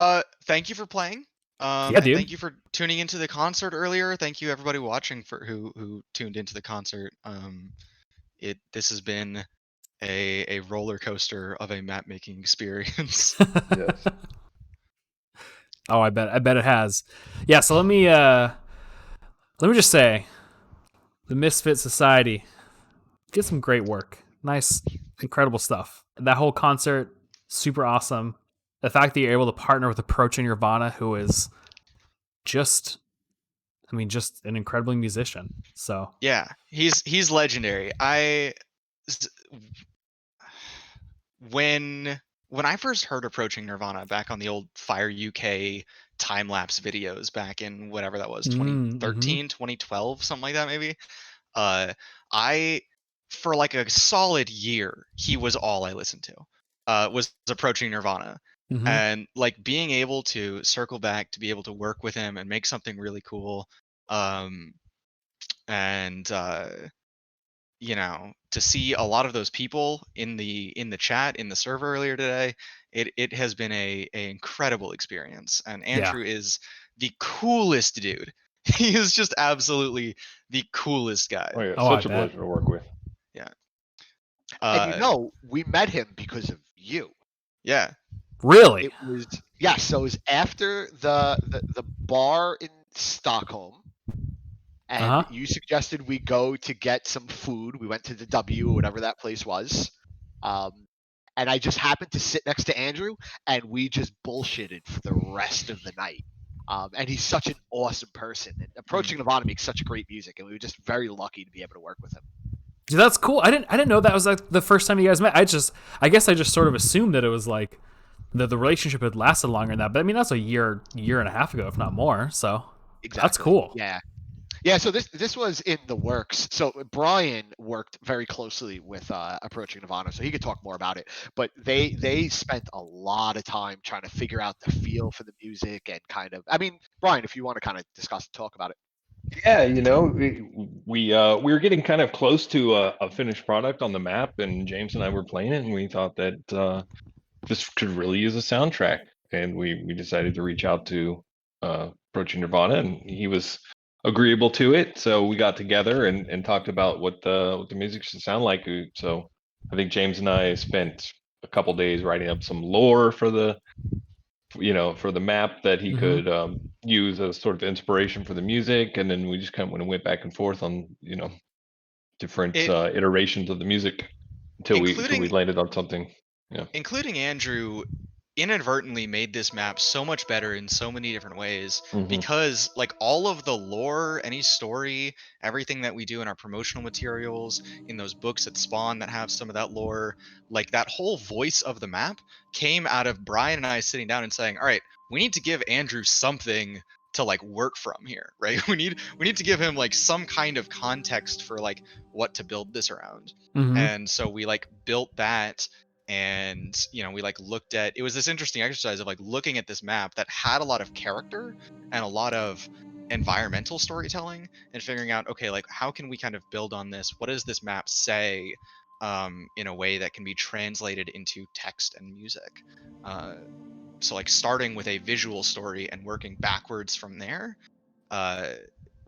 Thank you for playing. Yeah, And dude. thank you for tuning into the concert earlier. Thank you everybody watching for who tuned into the concert. This has been a roller coaster of a map making experience. Yes. Oh, I bet it has. Yeah, so let me just say, the Misfit Society did some great work. Nice, incredible stuff. That whole concert, super awesome. The fact that you're able to partner with Approaching Nirvana, who is just, just an incredible musician. So, Yeah, he's legendary. When when I first heard Approaching Nirvana back on the old Fire UK time lapse videos back in whatever that was, mm-hmm. 2013, 2012, something like that maybe. Uh, I for like a solid year, he was all I listened to. Was Approaching Nirvana, Mm-hmm. and like being able to circle back to be able to work with him and make something really cool, um, and to see a lot of those people in the chat in the server earlier today, it has been a incredible experience. And Yeah. Andrew is the coolest dude. He is just absolutely the coolest guy. Oh yeah, Oh, I such a bet. pleasure to work with. Yeah. And Uh, we met him because of you. yeah. Really? It was yes, so it was after the bar in Stockholm, Uh and huh. you suggested we go to get some food. We went to the W or whatever that place was. Um, and I just happened to sit next to Andrew, and we just bullshitted for the rest of the night. And he's such an awesome person. And Approaching Nirvana makes such great music, and we were just very lucky to be able to work with him. Dude, that's cool. I didn't know that was like the first time you guys met. I guess I just sort of assumed that it was like the relationship had lasted longer than that. But I mean, that's a year and a half ago, if not more. So that's Exactly. cool. Yeah. Yeah, so this was in the works. So Brian worked very closely with Approaching Nirvana, so he could talk more about it. But they spent a lot of time trying to figure out the feel for the music and kind of. I mean, Brian, if you want to kind of discuss and talk about it. Yeah, we were getting kind of close to a finished product on the map, and James and I were playing it, and we thought that this could really use a soundtrack, and we decided to reach out to Approaching Nirvana, and he was agreeable to it. So we got together and talked about what the music should sound like. So I think James and I spent a couple days writing up some lore for the map that he Mm-hmm. could use as sort of inspiration for the music, and then we just kind of went back and forth on different It iterations of the music until we including landed on something. Yeah. including Andrew inadvertently made this map so much better in so many different ways, Hmm. because like all of the lore, any story, everything that we do in our promotional materials, in those books at Spawn that have some of that lore, like that whole voice of the map came out of Brian and I sitting down and saying, all right, we need to give Andrew something to like work from here, right? We need to give him like some kind of context for like what to build this around. Mm-hmm. And so we like built that, and we like looked at, it was this interesting exercise of like looking at this map that had a lot of character and a lot of environmental storytelling, and figuring out, okay, like how can we kind of build on this, what does this map say, in a way that can be translated into text and music. So like starting with a visual story and working backwards from there, uh,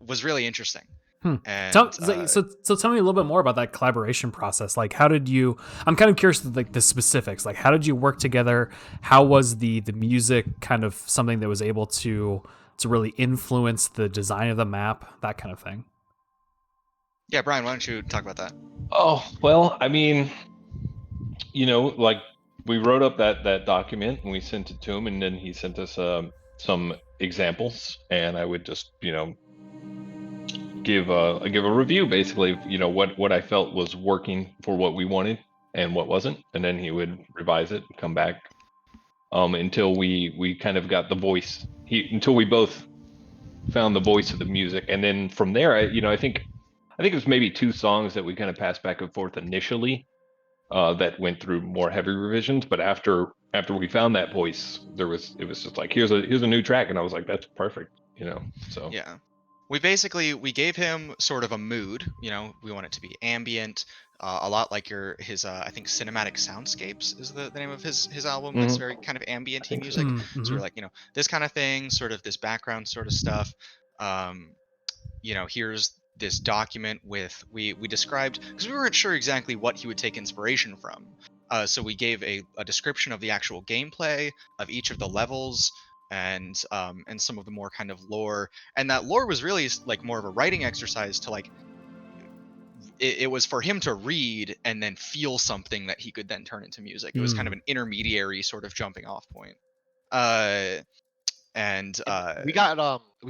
was really interesting. Hmm. And So tell me a little bit more about that collaboration process. Like, how did you? I'm kind of curious like the specifics. Like, how did you work together? How was the music kind of something that was able to really influence the design of the map, that kind of thing? yeah, Brian, why don't you talk about that? Oh well, I mean, like we wrote up that document and we sent it to him, and then he sent us some examples, and I would just give a review, basically, what I felt was working for what we wanted and what wasn't, and then he would revise it and come back until we kind of got the voice, until we both found the voice of the music. And then from there, I think it was maybe two songs that we kind of passed back and forth initially, that went through more heavy revisions. But after we found that voice, it was just like, here's a new track, and I was like, that's perfect. So Yeah. we gave him sort of a mood. You know, we want it to be ambient, a lot like his I think cinematic soundscapes is the name of his album. That's Mhm. very kind of ambient think so. music. So we're Mm-hmm. like, you know, this kind of thing, sort of this background sort of stuff. Um, you know, here's this document with we described, because we weren't sure exactly what he would take inspiration from. So we gave a description of the actual gameplay of each of the levels and some of the more kind of lore. And that lore was really like more of a writing exercise to like it was for him to read and then feel something that he could then turn into music. It was kind of an intermediary sort of jumping off point. Uh, and And we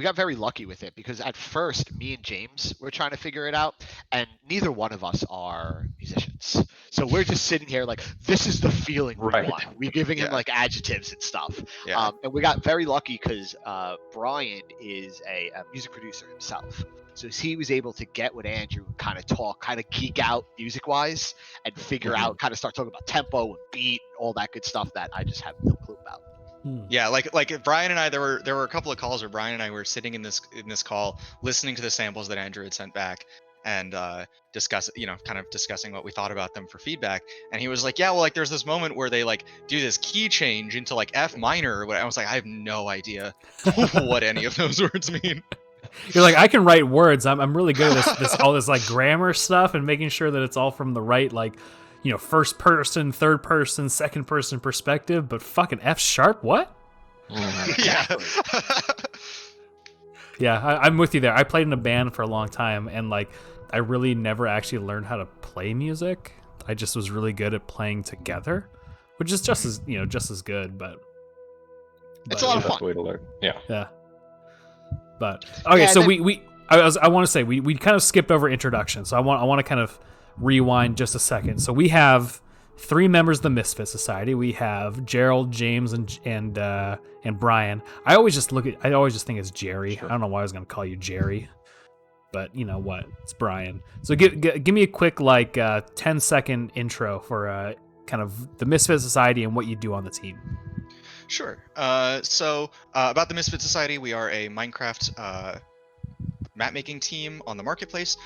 got very lucky with it because at first me and James were trying to figure it out, and neither one of us are musicians. So we're just sitting here like, this is the feeling we Right. want. We're giving him Yeah. like adjectives and stuff. yeah, And we got very lucky because Brian is a music producer himself. So he was able to get with Andrew and kind of talk, kind of geek out music wise, and figure Mhm. out, kind of start talking about tempo and beat and all that good stuff that I just have no clue about. yeah, like Brian and I, there were a couple of calls where Brian and I were sitting in this call, listening to the samples that Andrew had sent back, and kind of discussing what we thought about them for feedback. And he was like, yeah, well, like there's this moment where they like do this key change into like F minor or what. I was like, I have no idea what any of those words mean. You're like, I can write words. I'm really good at this all this like grammar stuff and making sure that it's all from the right, like, you know, first person, third person, second person perspective. But fucking F sharp, what? Yeah. Yeah, I'm with you there. I played in a band for a long time, and like, I really never actually learned how to play music. I just was really good at playing together, which is just as, you know, just as good. But It's a lot of Best fun. way to learn. Yeah. yeah. But okay, Yeah, so and I want to say we kind of skipped over introduction, so I want to kind of rewind just a second. So we have 3 members of the Misfit Society. We have Gerald, James, and Brian. I always just think it's Jerry. Sure. I don't know why I was going to call you Jerry, but you know what? It's Brian. So give me a quick like 10-second intro for kind of the Misfit Society and what you do on the team. Sure. So about the Misfit Society, we are a Minecraft map making team on the marketplace,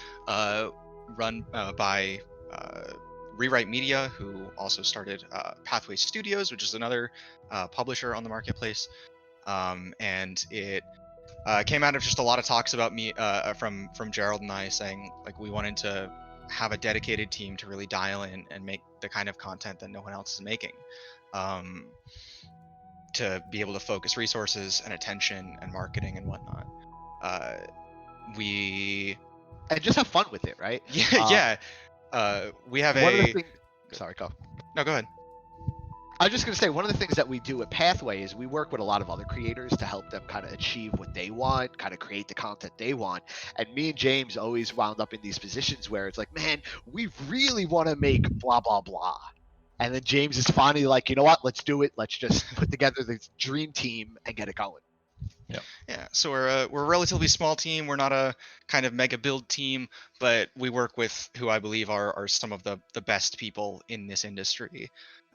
run by Rewrite Media, who also started Pathway Studios, which is another publisher on the marketplace. And it came out of just a lot of talks about me from Gerald and I saying like we wanted to have a dedicated team to really dial in and make the kind of content that no one else is making. To be able to focus resources and attention and marketing and whatnot. We and just have fun with it, right? yeah. We have One of the a things. Sorry, go. no. Go ahead. I was just going to say, one of the things that we do at Pathway is we work with a lot of other creators to help them kind of achieve what they want, kind of create the content they want. And me and James always wound up in these positions where it's like, man, we really want to make blah, blah, blah. And then James is finally like, you know what? Let's do it. Let's just put together this dream team and get it going. Yeah, so we're a relatively small team. We're not a kind of mega build team, but we work with who I believe are some of the best people in this industry.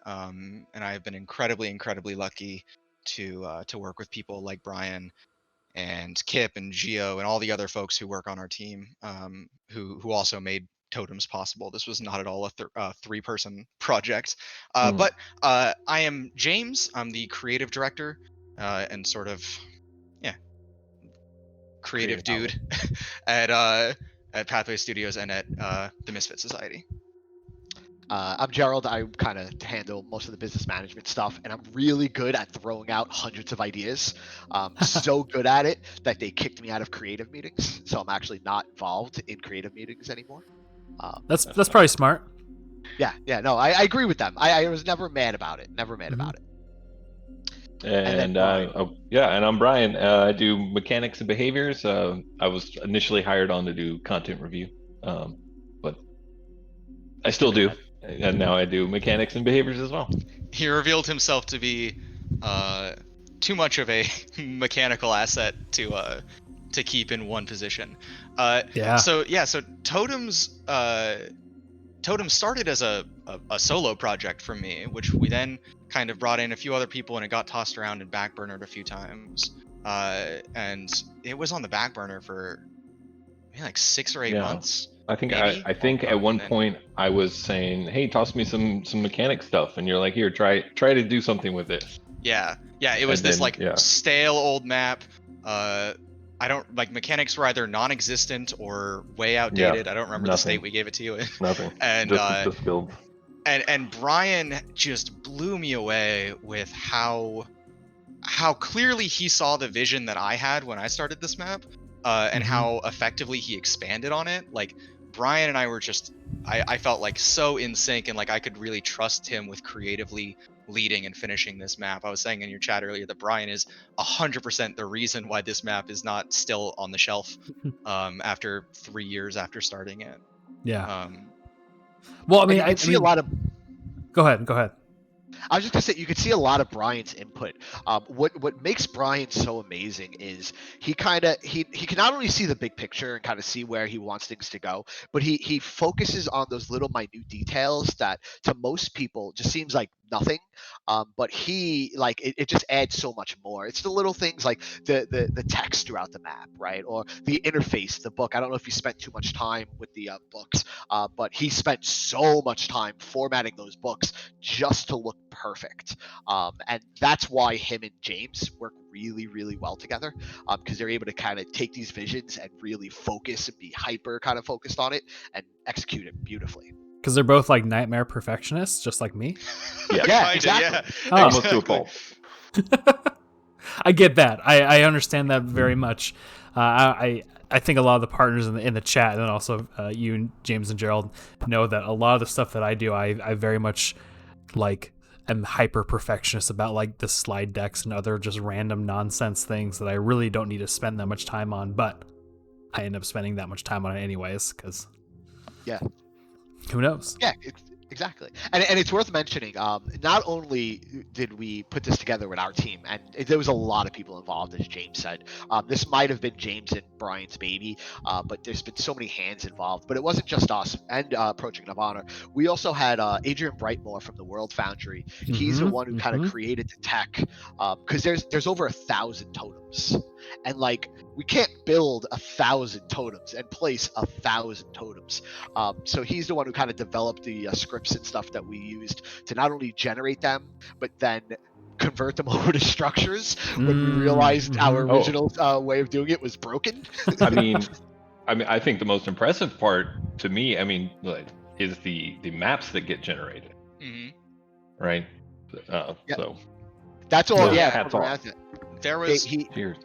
And I have been incredibly lucky to work with people like Brian and Kip and Gio and all the other folks who work on our team, who also made Totems possible. This was not at all a 3-person project. But I am James. I'm the creative director and sort of creative dude at Pathway Studios and at the Misfit Society. I'm Gerald. I kind of handle most of the business management stuff, and I'm really good at throwing out hundreds of ideas. So good at it that they kicked me out of creative meetings, so I'm actually not involved in creative meetings anymore. That's probably smart. Yeah, no, I agree with them. I was never mad about it. Never mad about it. And and I'm Brian. I do mechanics and behaviors. I was initially hired on to do content review, but I still do, and now I do mechanics and behaviors as well. He revealed himself to be too much of a mechanical asset to keep in one position. So Totems started as a solo project for me, which we then kind of brought in a few other people, and it got tossed around and backburnered a few times. And it was on the back burner for maybe like 6 or 8 Yeah. months. I think Maybe. I think at one point I was saying, "Hey, toss me some mechanic stuff," and you're like, "Here, try to do something with it." Yeah, it was And this then like yeah, stale old map. I don't like mechanics were either non-existent or way outdated. I don't remember the state nothing, we gave it to you in. nothing, and just build. and Brian just blew me away with how clearly he saw the vision that I had when I started this map, and how effectively he expanded on it. Like Brian and I were just, I felt like so in sync, and like I could really trust him with creatively leading and finishing this map. I was saying in your chat earlier that Brian is 100% the reason why this map is not still on the shelf, after 3 years after starting it. Yeah. Um, Well, I And mean, you can see a lot of. Go ahead. I was just gonna say you could see a lot of Brian's input. What makes Brian so amazing is he can not only see the big picture and kind of see where he wants things to go, but he focuses on those little minute details that to most people just seems like nothing. But he like it just adds so much more. It's the little things like the text throughout the map, right, or the interface, the book. I don't know if you spent too much time with the books, but he spent so much time formatting those books just to look perfect. And that's why him and James work really, really well together, because they're able to kind of take these visions and really focus and be hyper kind of focused on it and execute it beautifully. Because they're both like nightmare perfectionists, just like me. Yeah, Yeah, kinda, exactly. Oh. almost to a fault. I get that. I understand that very much. I think a lot of the partners in the chat, and then also you and James and Gerald, know that a lot of the stuff that I do, I very much like am hyper perfectionist about, like the slide decks and other just random nonsense things that I really don't need to spend that much time on, but I end up spending that much time on it anyways, because Yeah. who knows? Yeah, exactly. And it's worth mentioning. Not only did we put this together with our team, and there was a lot of people involved, as James said. This might have been James and Brian's baby, but there's been so many hands involved. But it wasn't just us and Project Nirvana. We also had Adrian Brightmore from the World Foundry. He's the one who kind of created the tech, because there's over 1,000 totems, and like we can't build 1,000 totems and place 1,000 totems. So he's the one who kind of developed the scripts and stuff that we used to not only generate them, but then convert them over to structures when we realized our original way of doing it was broken. I mean, I think the most impressive part to me, like, is the maps that get generated, right? Yeah. So That's all. Yeah, Yeah, hats off. there was cheers.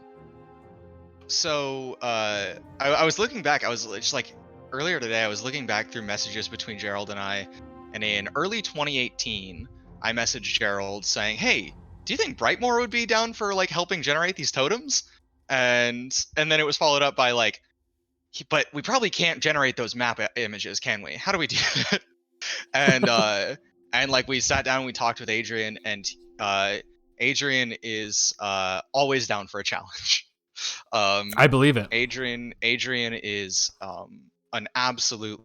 So I was looking back. I was just like earlier today. I was looking back through messages between Gerald and I, and in early 2018, I messaged Gerald saying, "Hey, do you think Brightmore would be down for like helping generate these totems?" And then it was followed up by like, "But we probably can't generate those map images, can we? How do we do that?" And like we sat down, and we talked with Adrian, and Adrian is always down for a challenge. I believe it. Adrian is an absolute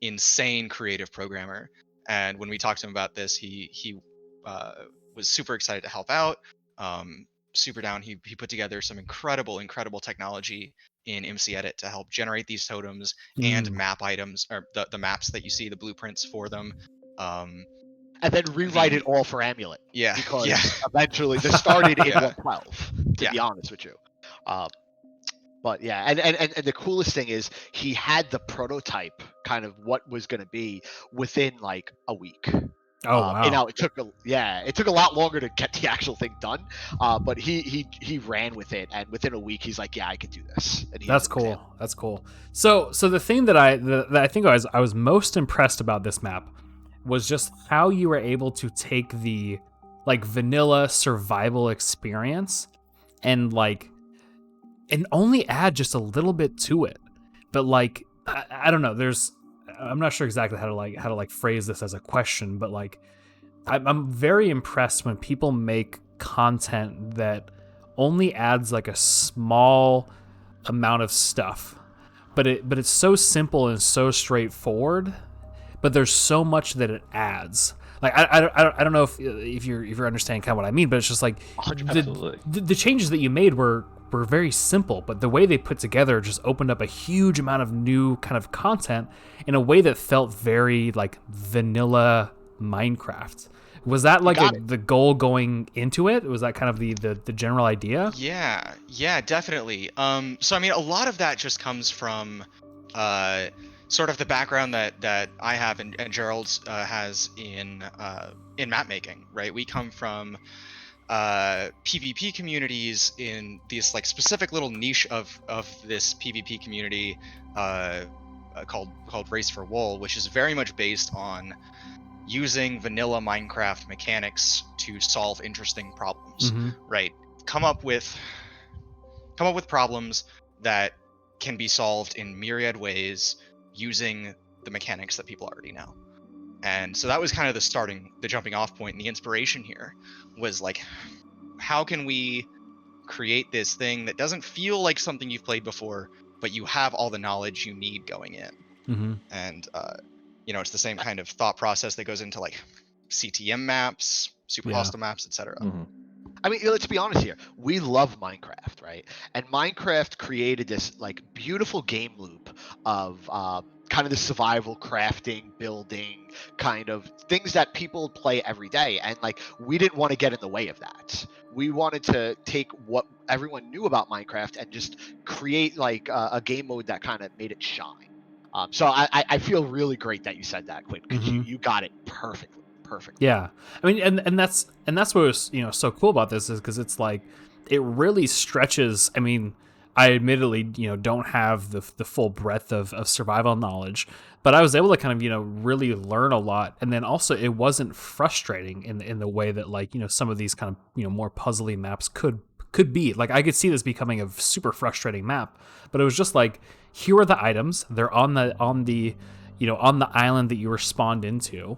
insane creative programmer, and when we talked to him about this, he was super excited to help out. Super down. He put together some incredible technology in MC Edit to help generate these totems and map items, or the maps that you see, the blueprints for them. And then rewrite it all for Amulet. Yeah, Because yeah. eventually this started in Yeah. 112, to be honest with you. But yeah, and the coolest thing is he had the prototype, kind of what was going to be, within like a week. Oh wow! And now it took a lot longer to get the actual thing done. But he ran with it, and within a week he's like, yeah, I can do this. And That's cool. That's cool. So the thing that I think I was most impressed about this map was just how you were able to take the like vanilla survival experience and only add just a little bit to it. But like I don't know, I'm not sure exactly how to phrase this as a question, but like I'm very impressed when people make content that only adds like a small amount of stuff, but it's so simple and so straightforward, but there's so much that it adds. Like I don't know if you're understanding kind of what I mean, but it's just like 100%. the changes that you made were very simple, but the way they put together just opened up a huge amount of new kind of content in a way that felt very like vanilla Minecraft. Was that like the goal going into it? Was that kind of the general idea? Yeah, definitely. So I mean, a lot of that just comes from sort of the background that I have and Gerald has in map making, right? We come from PvP communities in these like specific little niche of this PvP community called Race for Wool, which is very much based on using vanilla Minecraft mechanics to solve interesting problems, right? Come up with problems that can be solved in myriad ways using the mechanics that people already know. And so that was kind of the jumping off point, and the inspiration here was like, how can we create this thing that doesn't feel like something you've played before, but you have all the knowledge you need going in. And it's the same kind of thought process that goes into like CTM maps, super hostile maps, etc. I mean, let's be honest here. We love Minecraft, right? And Minecraft created this like beautiful game loop of kind of the survival, crafting, building, kind of things that people play every day. And like, we didn't want to get in the way of that. We wanted to take what everyone knew about Minecraft and just create like a game mode that kind of made it shine. So I feel really great that you said that, Quinn, because you got it perfectly. Yeah, I mean, and that's what was so cool about this is because it's like it really stretches. I mean, I admittedly don't have the full breadth of survival knowledge, but I was able to kind of really learn a lot, and then also it wasn't frustrating in the way that like some of these kind of more puzzly maps could be. Like I could see this becoming a super frustrating map, but it was just like, here are the items. They're on the on the island that you were spawned into,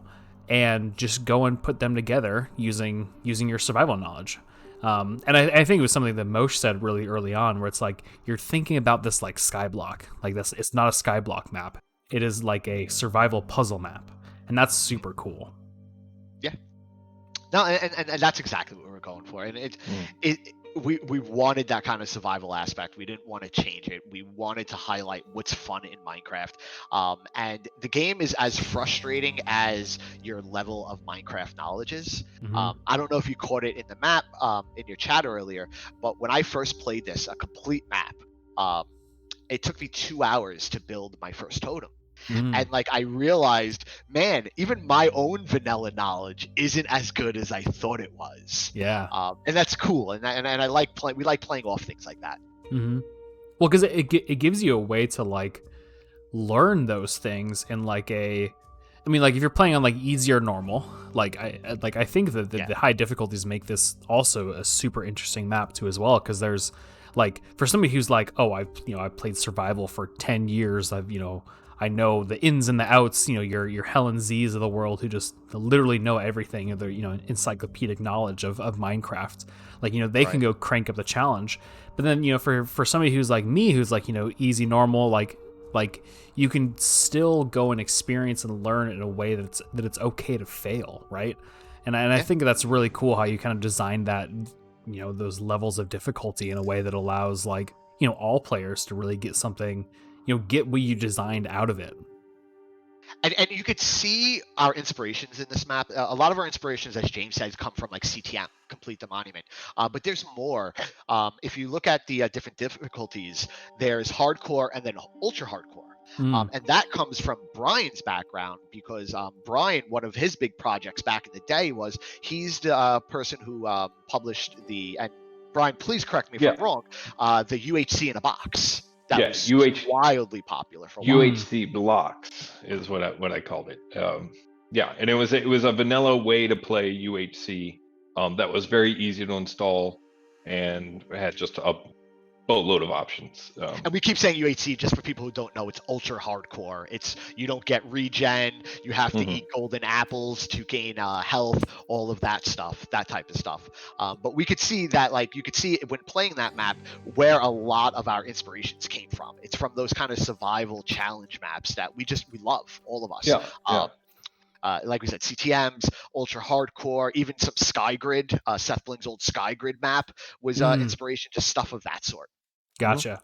and just go and put them together using your survival knowledge. And I think it was something that Moshe said really early on, where it's like you're thinking about this like Skyblock, like this. It's not a Skyblock map. It is like a survival puzzle map, and that's super cool. Yeah. No, and that's exactly what we're going for, and we wanted that kind of survival aspect. We didn't want to change it. We wanted to highlight what's fun in Minecraft. And the game is as frustrating as your level of Minecraft knowledge is. I don't know if you caught it in the map in your chat earlier, but when I first played this, a complete map, it took me 2 hours to build my first totem. And like I realized, man, even my own vanilla knowledge isn't as good as I thought it was. Yeah. And that's cool, and I like we like playing off things like that. Well, because it gives you a way to like learn those things in like I mean, like if you're playing on like easy or normal, like I think that the high difficulties make this also a super interesting map too as well, because there's like, for somebody who's like, oh, I've played survival for 10 years, I know the ins and the outs, your Helen Z's of the world who just literally know everything of their, encyclopedic knowledge of Minecraft. Like, they can go crank up the challenge. But then, for somebody who's like me, who's like, easy, normal, like you can still go and experience and learn in a way that it's okay to fail, right? And I think that's really cool how you kind of designed that, those levels of difficulty in a way that allows like, all players to really get something, get what you designed out of it. And you could see our inspirations in this map. A lot of our inspirations, as James says, come from like CTM, Complete the Monument. But there's more. If you look at the different difficulties, there's hardcore and then ultra hardcore. And that comes from Brian's background, because Brian, one of his big projects back in the day was he's the person who published and Brian, please correct me if I'm wrong, the UHC in a box. That was wildly popular for a while. UHC blocks is what I called it. And it was a vanilla way to play UHC that was very easy to install and had just a boatload of options. And we keep saying UHC just for people who don't know. It's ultra hardcore. You don't get regen. You have to eat golden apples to gain health. All of that stuff, that type of stuff. But we could see that, like, you could see when playing that map where a lot of our inspirations came from. It's from those kind of survival challenge maps that we love, all of us. like we said, CTMs, ultra hardcore, even some Skygrid. Seth Bling's old Skygrid map was inspiration, just stuff of that sort. Gotcha.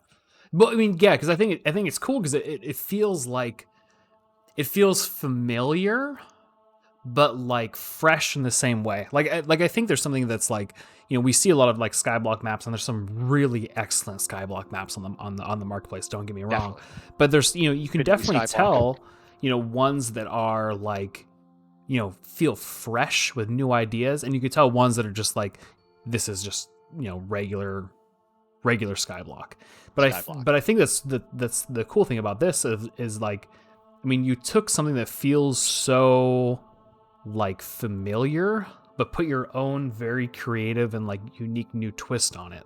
Well, I mean, yeah, because I think it's cool because it feels like it feels familiar, but like fresh in the same way. Like I think there's something that's like, you know, we see a lot of like skyblock maps, and there's some really excellent skyblock maps on the marketplace. Don't get me wrong, Definitely. but there's, you know, you can Couldn't be definitely Skyblock. tell, you know, ones that are like, you know, feel fresh with new ideas, and you can tell ones that are just like, this is just, you know, regular skyblock. Skyblock. But I think that's the cool thing about this is like, I mean, you took something that feels so like familiar, but put your own very creative and like unique new twist on it.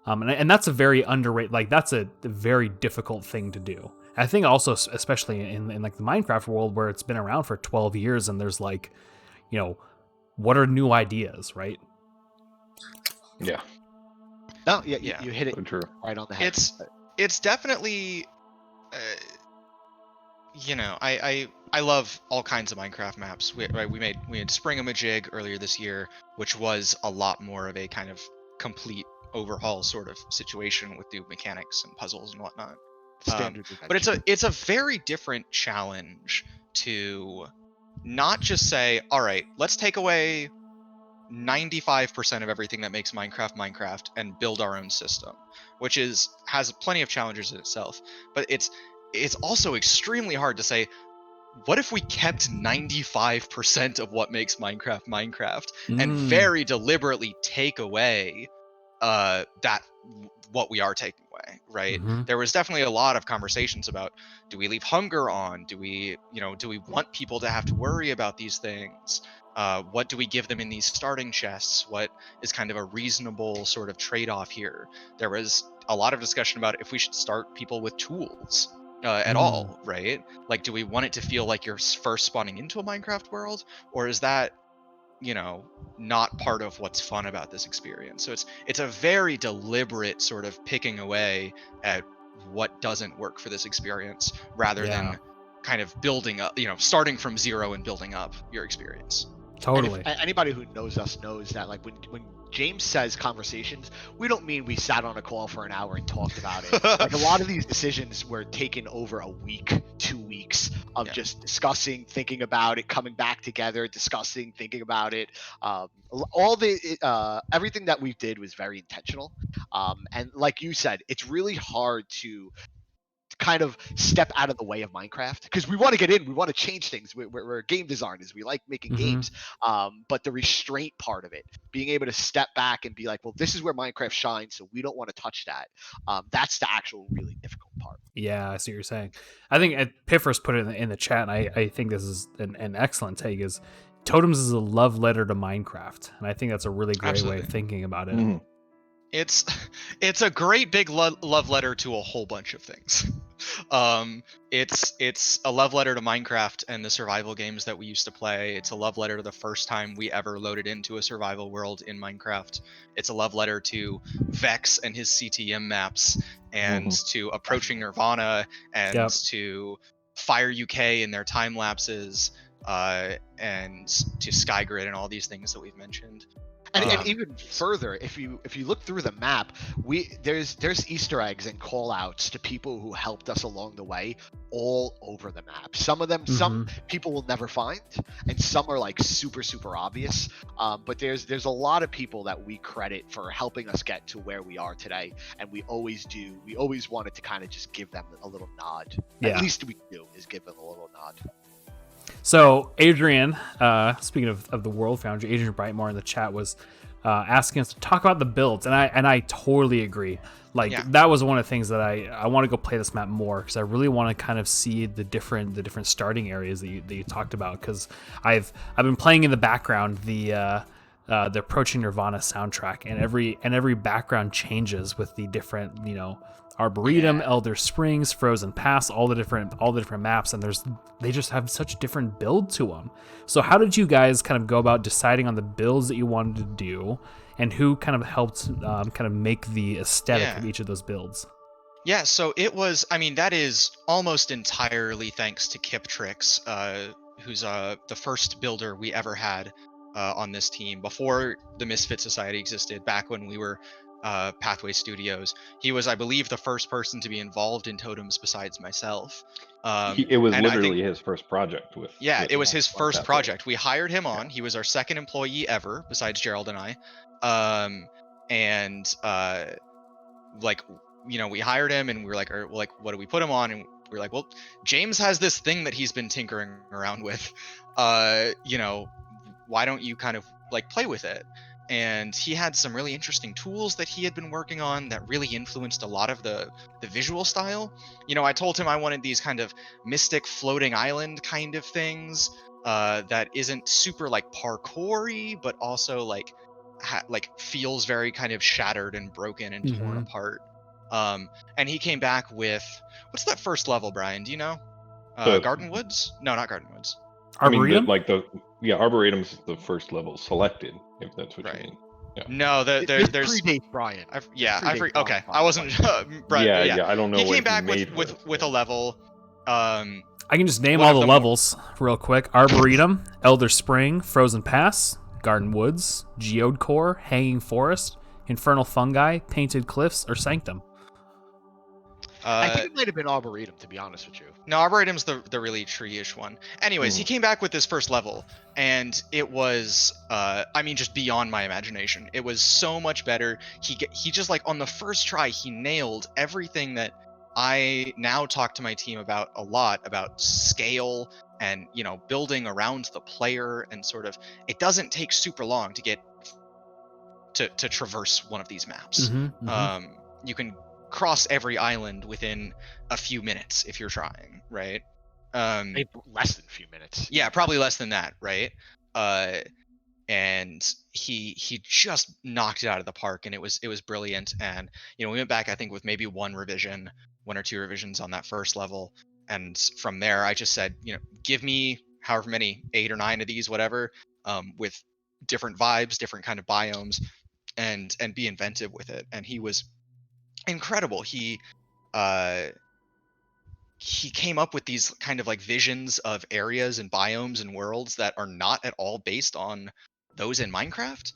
And that's a very underrated, like that's a very difficult thing to do. I think also, especially in like the Minecraft world where it's been around for 12 years and there's like, you know, what are new ideas, right? Yeah, No, yeah, Yeah. you hit it so true. right on the head. It's definitely, you know, I love all kinds of Minecraft maps. We had Spring-a-Majig earlier this year, which was a lot more of a kind of complete overhaul sort of situation with new mechanics and puzzles and whatnot. Standard But adventure. it's a very different challenge to not just say, all right, let's take away 95% of everything that makes Minecraft and build our own system, which has plenty of challenges in itself. But it's also extremely hard to say, what if we kept 95% of what makes Minecraft and very deliberately take away that what we are taking away, right? There was definitely a lot of conversations about, do we leave hunger on? Do we want people to have to worry about these things? What do we give them in these starting chests? What is kind of a reasonable sort of trade-off here? There was a lot of discussion about if we should start people with tools at all, right? Like, do we want it to feel like you're first spawning into a Minecraft world, or is that, you know, not part of what's fun about this experience? So it's a very deliberate sort of picking away at what doesn't work for this experience, rather than kind of building up, you know, starting from zero and building up your experience. Totally. And if anybody who knows us knows that, like, when James says conversations, we don't mean we sat on a call for an hour and talked about it. Like, a lot of these decisions were taken over a week, 2 weeks of just discussing, thinking about it, coming back together, discussing, thinking about it. Everything that we did was very intentional. And like you said, it's really hard to kind of step out of the way of Minecraft, because we want to get in, we want to change things. We're game designers, we like making games, but the restraint part of it, being able to step back and be like, well, this is where Minecraft shines, so we don't want to touch that. That's the actual really difficult part. Yeah, I see what you're saying. I think Piffers put it in the chat, and I think this is an excellent take, is Totems is a love letter to Minecraft, and I think that's a really great way of thinking about it. It's a great big love letter to a whole bunch of things. It's a love letter to Minecraft and the survival games that we used to play. It's a love letter to the first time we ever loaded into a survival world in Minecraft. It's a love letter to Vex and his CTM maps, and to Approaching Nirvana, and to Fire UK and their time lapses, and to Skygrid and all these things that we've mentioned. And even further, if you look through the map, there's Easter eggs and call outs to people who helped us along the way all over the map. Some of them, some people will never find, and some are like super obvious. But there's a lot of people that we credit for helping us get to where we are today, and we always do. We always wanted to kind of just give them a little nod. At least we do, is give them a little nod. So Adrian, speaking of the World Foundry, Adrian Brightmore in the chat was asking us to talk about the builds, and I totally agree. Like, that was one of the things that I want to go play this map more, because I really want to kind of see the different starting areas that you talked about, because I've been playing in the background the Approaching Nirvana soundtrack, and every background changes with the different, you know, Arboretum, Elder Springs, Frozen Pass, all the different maps, and they just have such different build to them. So how did you guys kind of go about deciding on the builds that you wanted to do, and who kind of helped kind of make the aesthetic of each of those builds? Yeah, so it was, I mean, that is almost entirely thanks to Kiptrix. the first builder we ever had on this team before the Misfit Society existed, back when we were Pathway Studios. He was, I believe, the first person to be involved in Totems besides myself. It was And I think, literally his first project with. yeah, with it was us his on first Pathway. project. We hired him on. He was our second employee ever, besides Gerald and I. And like, you know, we hired him, and we were like, what do we put him on? And we were like, well, James has this thing that he's been tinkering around with. You know, why don't you kind of like play with it? And he had some really interesting tools that he had been working on that really influenced a lot of the visual style. You know, I told him I wanted these kind of mystic floating island kind of things that isn't super like parkour-y, but also like like feels very kind of shattered and broken and torn apart. And he came back with, what's that first level, Brian? Do you know? The- Garden Woods? No, not Garden Woods. I mean, Arboretum. Arboretum's the first level selected, if that's what Right. you mean. Yeah. No, This there's predates Brian. okay. I wasn't. Brian, Yeah. I don't know he what came back made with a level. I can just name one all of the the more- levels real quick. Arboretum, Elder Spring, Frozen Pass, Garden Woods, Geode Core, Hanging Forest, Infernal Fungi, Painted Cliffs, or Sanctum. I think it might have been Arboretum, to be honest with you. No, Arboretum's the really tree-ish one. Anyways, he came back with this first level, and it was, I mean, just beyond my imagination. It was so much better. He just, like, on the first try, he nailed everything that I now talk to my team about a lot, about scale and, you know, building around the player, and sort of, it doesn't take super long to get to traverse one of these maps. You can cross every island within a few minutes if you're trying, right? Maybe less than a few minutes. Yeah, probably less than that, right? And he just knocked it out of the park, and it was brilliant. And you know, we went back, I think, with maybe one or two revisions on that first level, and from there I just said, you know, give me however many, 8 or 9 of these, whatever, with different vibes, different kind of biomes, and be inventive with it. And he was incredible. He came up with these kind of like visions of areas and biomes and worlds that are not at all based on those in Minecraft.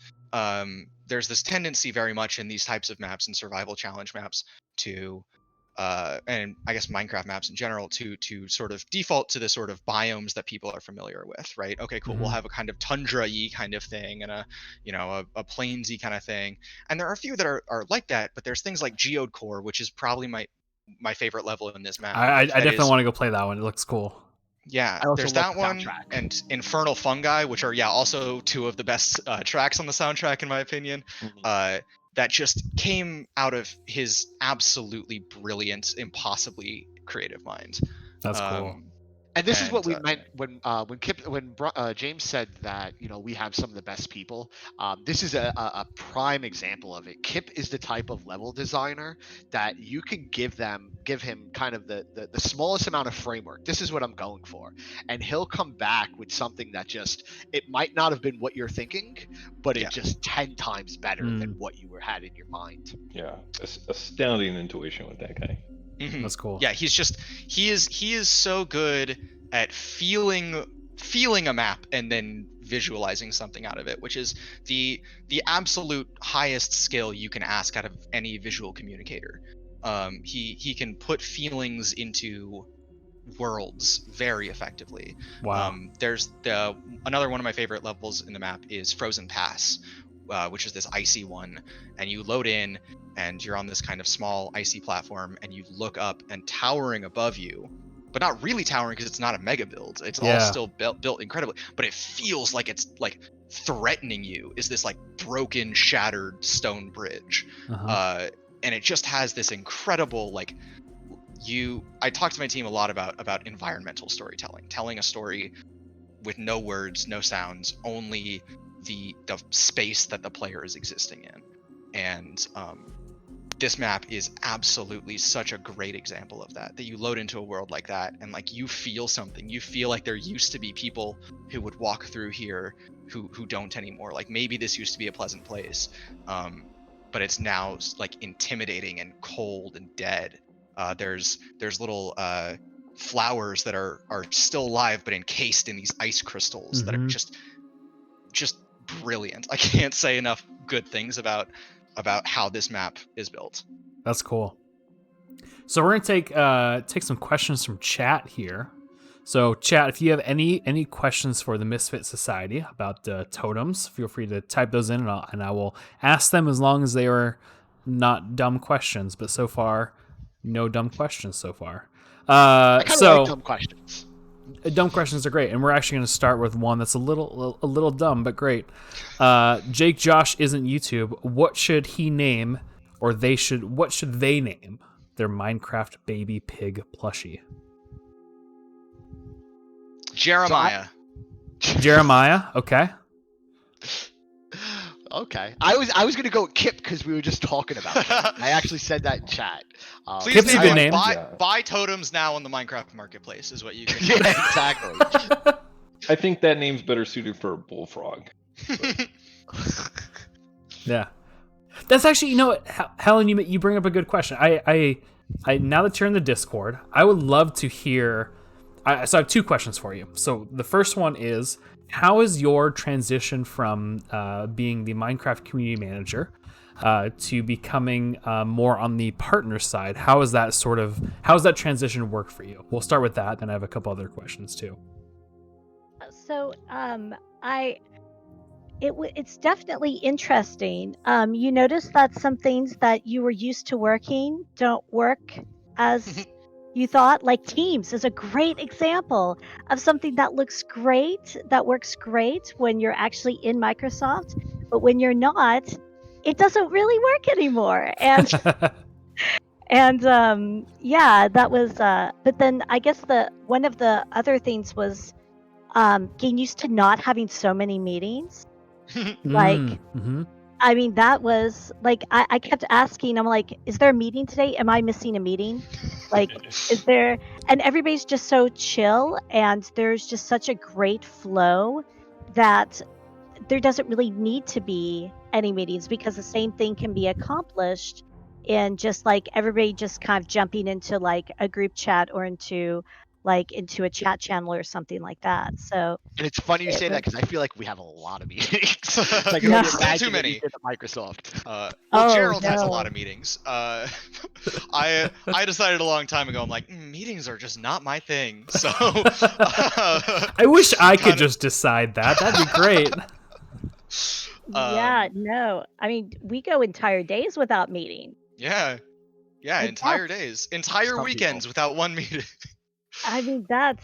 There's this tendency very much in these types of maps and survival challenge maps to and I guess Minecraft maps in general to sort of default to the sort of biomes that people are familiar with, right? Okay, cool. We'll have a kind of tundra-y kind of thing, and a, you know, a plainsy kind of thing. And there are a few that are like that, but there's things like Geode Core, which is probably my favorite level in this map. I definitely want to go play that one. It looks cool. Yeah, I also there's love that the one soundtrack. and Infernal Fungi, which are also two of the best tracks on the soundtrack in my opinion. That just came out of his absolutely brilliant, impossibly creative mind. That's cool. And this is what we And, meant when James said that, you know, we have some of the best people. This is a prime example of it. Kip is the type of level designer that you can give him kind of the smallest amount of framework. This is what I'm going for, and he'll come back with something that just, it might not have been what you're thinking, but it's just 10 times better than what you had in your mind. Yeah, astounding intuition with that guy. That's cool. Yeah, he is so good at feeling a map and then visualizing something out of it, which is the absolute highest skill you can ask out of any visual communicator. He can put feelings into worlds very effectively. Wow. There's another one of my favorite levels in the map is Frozen Pass, which is this icy one, and you load in and you're on this kind of small icy platform, and you look up, and towering above you, but not really towering because it's not a mega build, it's all still built incredibly, but it feels like it's like threatening you, is this like broken, shattered stone bridge. And it just has this incredible, like, I talk to my team a lot about environmental storytelling, telling a story with no words, no sounds, only the space that the player is existing in. And this map is absolutely such a great example of that you load into a world like that, and like you feel something. You feel like there used to be people who would walk through here who don't anymore. Like maybe this used to be a pleasant place, but it's now like intimidating and cold and dead. There's little flowers that are still alive but encased in these ice crystals that are just brilliant. I can't say enough good things about how this map is built. That's cool. So we're gonna take some questions from chat here. So chat, if you have any questions for the Misfit Society about totems, feel free to type those in, and I will ask them, as long as they are not dumb questions. But so far, no dumb questions so far. I kind of like dumb questions. Dumb questions are great, and we're actually going to start with one that's a little dumb, but great. Jake Josh isn't YouTube. What should he name, or what should they name their Minecraft baby pig plushie? Jeremiah. Jeremiah. Okay. Okay. I was gonna go with Kip because we were just talking about it. I actually said that in chat. Please Kip's a good name. Buy totems now on the Minecraft marketplace is what you can. Yeah, exactly. I think that name's better suited for a bullfrog. Yeah. That's actually, Helen, you bring up a good question. I now that you're in the Discord, I would love to hear. So I have two questions for you. So the first one is, how is your transition from being the Minecraft community manager to becoming more on the partner side? How is that transition work for you? We'll start with that, then I have a couple other questions too. So it's definitely interesting. You notice that some things that you were used to working don't work as you thought. Like Teams is a great example of something that looks great, that works great when you're actually in Microsoft, but when you're not, it doesn't really work anymore. And yeah, that was. But then I guess one of the other things was getting used to not having so many meetings. Like, I mean, that was like, I kept asking, I'm like, is there a meeting today? Am I missing a meeting? Like, is there? And everybody's just so chill, and there's just such a great flow that there doesn't really need to be any meetings, because the same thing can be accomplished in just like everybody just kind of jumping into like a group chat or into a chat channel or something like that. So, and it's funny you say that because I feel like we have a lot of meetings. Like, No. Still too many. At Microsoft. Gerald has a no. lot of meetings. I decided a long time ago. I'm like, meetings are just not my thing. So I wish I could just decide that. That'd be great. Yeah, no. I mean, we go entire days without meeting. Yeah, Like, entire days, entire Some weekends people. without one meeting. I mean, that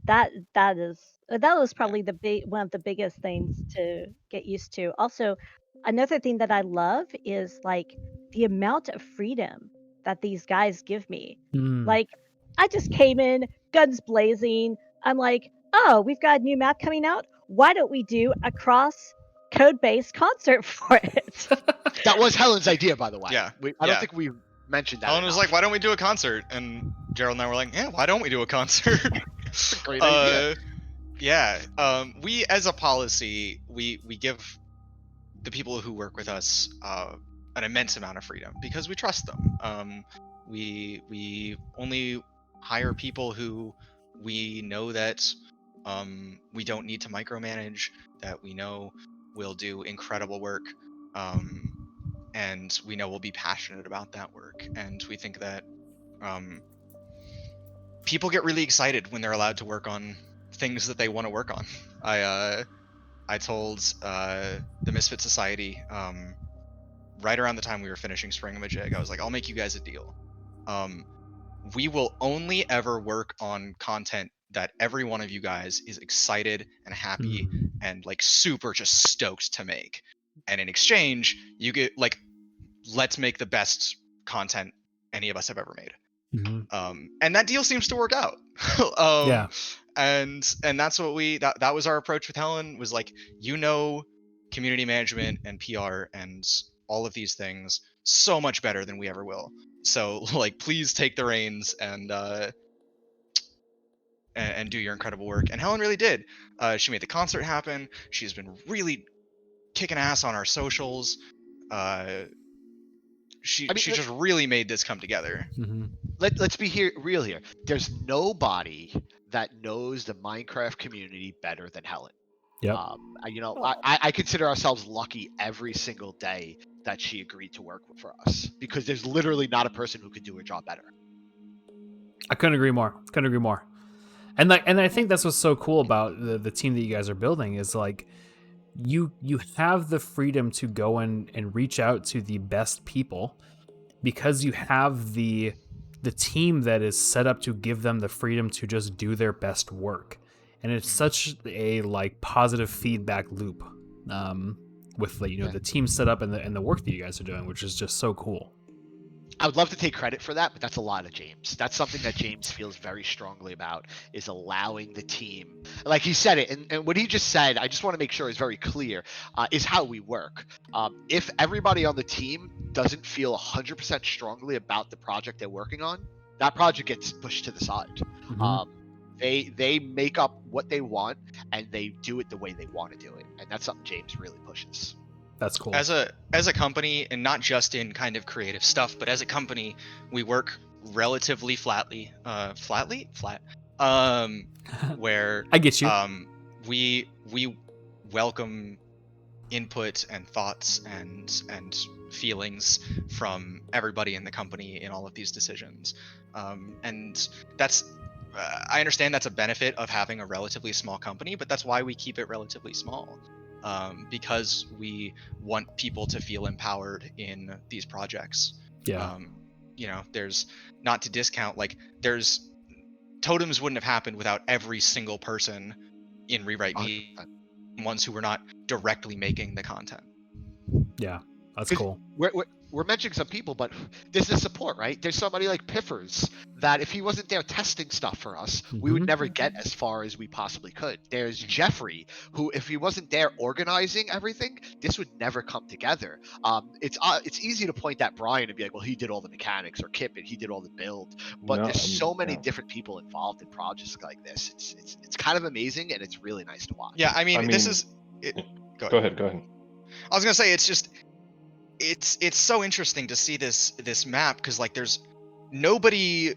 was probably one of the biggest things to get used to. Also, another thing that I love is like the amount of freedom that these guys give me. Like, I just came in, guns blazing. I'm like, oh, we've got a new map coming out. Why don't we do a cross code-based concert for it? That was Helen's idea, by the way. Yeah, I don't think we mentioned that. Helen was like, "Why don't we do a concert?" And Gerald and I were like, "Yeah, why don't we do a concert?" Great idea. Yeah. We, as a policy, we give the people who work with us an immense amount of freedom because we trust them. We only hire people who we know that we don't need to micromanage, that we know will do incredible work, and we know will be passionate about that work. And we think that people get really excited when they're allowed to work on things that they want to work on. I told the Misfit Society right around the time we were finishing Spring-a-Majig, I was like, I'll make you guys a deal. We will only ever work on content that every one of you guys is excited and happy and like super just stoked to make. And in exchange, you get like, let's make the best content any of us have ever made. And that deal seems to work out. Yeah. And that's what that was our approach with Helen, was like, community management and PR and all of these things so much better than we ever will. So like, please take the reins and do your incredible work. And Helen really did. She made the concert happen. She's been really kicking ass on our socials. she I mean, she just really made this come together. Mm-hmm. let's be real here. There's nobody that knows the Minecraft community better than Helen. Yep. I consider ourselves lucky every single day that she agreed to work for us, because there's literally not a person who could do her job better. I couldn't agree more. And I think that's what's so cool about the team that you guys are building is like you have the freedom to go in and reach out to the best people because you have the team that is set up to give them the freedom to just do their best work. And it's such a like positive feedback loop with the team set up and the work that you guys are doing, which is just so cool. I would love to take credit for that, but that's a lot of James. That's something that James feels very strongly about, is allowing the team. Like he said it, and what he just said, I just want to make sure is very clear, is how we work. If everybody on the team doesn't feel 100% strongly about the project they're working on, that project gets pushed to the side. Mm-hmm. They make up what they want, and they do it the way they want to do it. And that's something James really pushes. That's cool. As a company, and not just in kind of creative stuff, but as a company, we work relatively flat. Where I get you. We welcome input and thoughts and feelings from everybody in the company in all of these decisions, and that's I understand that's a benefit of having a relatively small company, but that's why we keep it relatively small. Because we want people to feel empowered in these projects. Yeah. There's not to discount, like there's Totems wouldn't have happened without every single person in Rewrite Me, ones who were not directly making the content. Yeah, that's cool. We're mentioning some people, but there's the support, right? There's somebody like Piffers that if he wasn't there testing stuff for us, we would never get as far as we possibly could. There's Jeffrey, who if he wasn't there organizing everything, this would never come together. It's easy to point at Brian and be like, well, he did all the mechanics, or Kip, and he did all the build. But there's so many different people involved in projects like this. It's kind of amazing, and it's really nice to watch. Yeah, I mean this is. Go ahead. I was gonna say it's so interesting to see this map, because like there's nobody,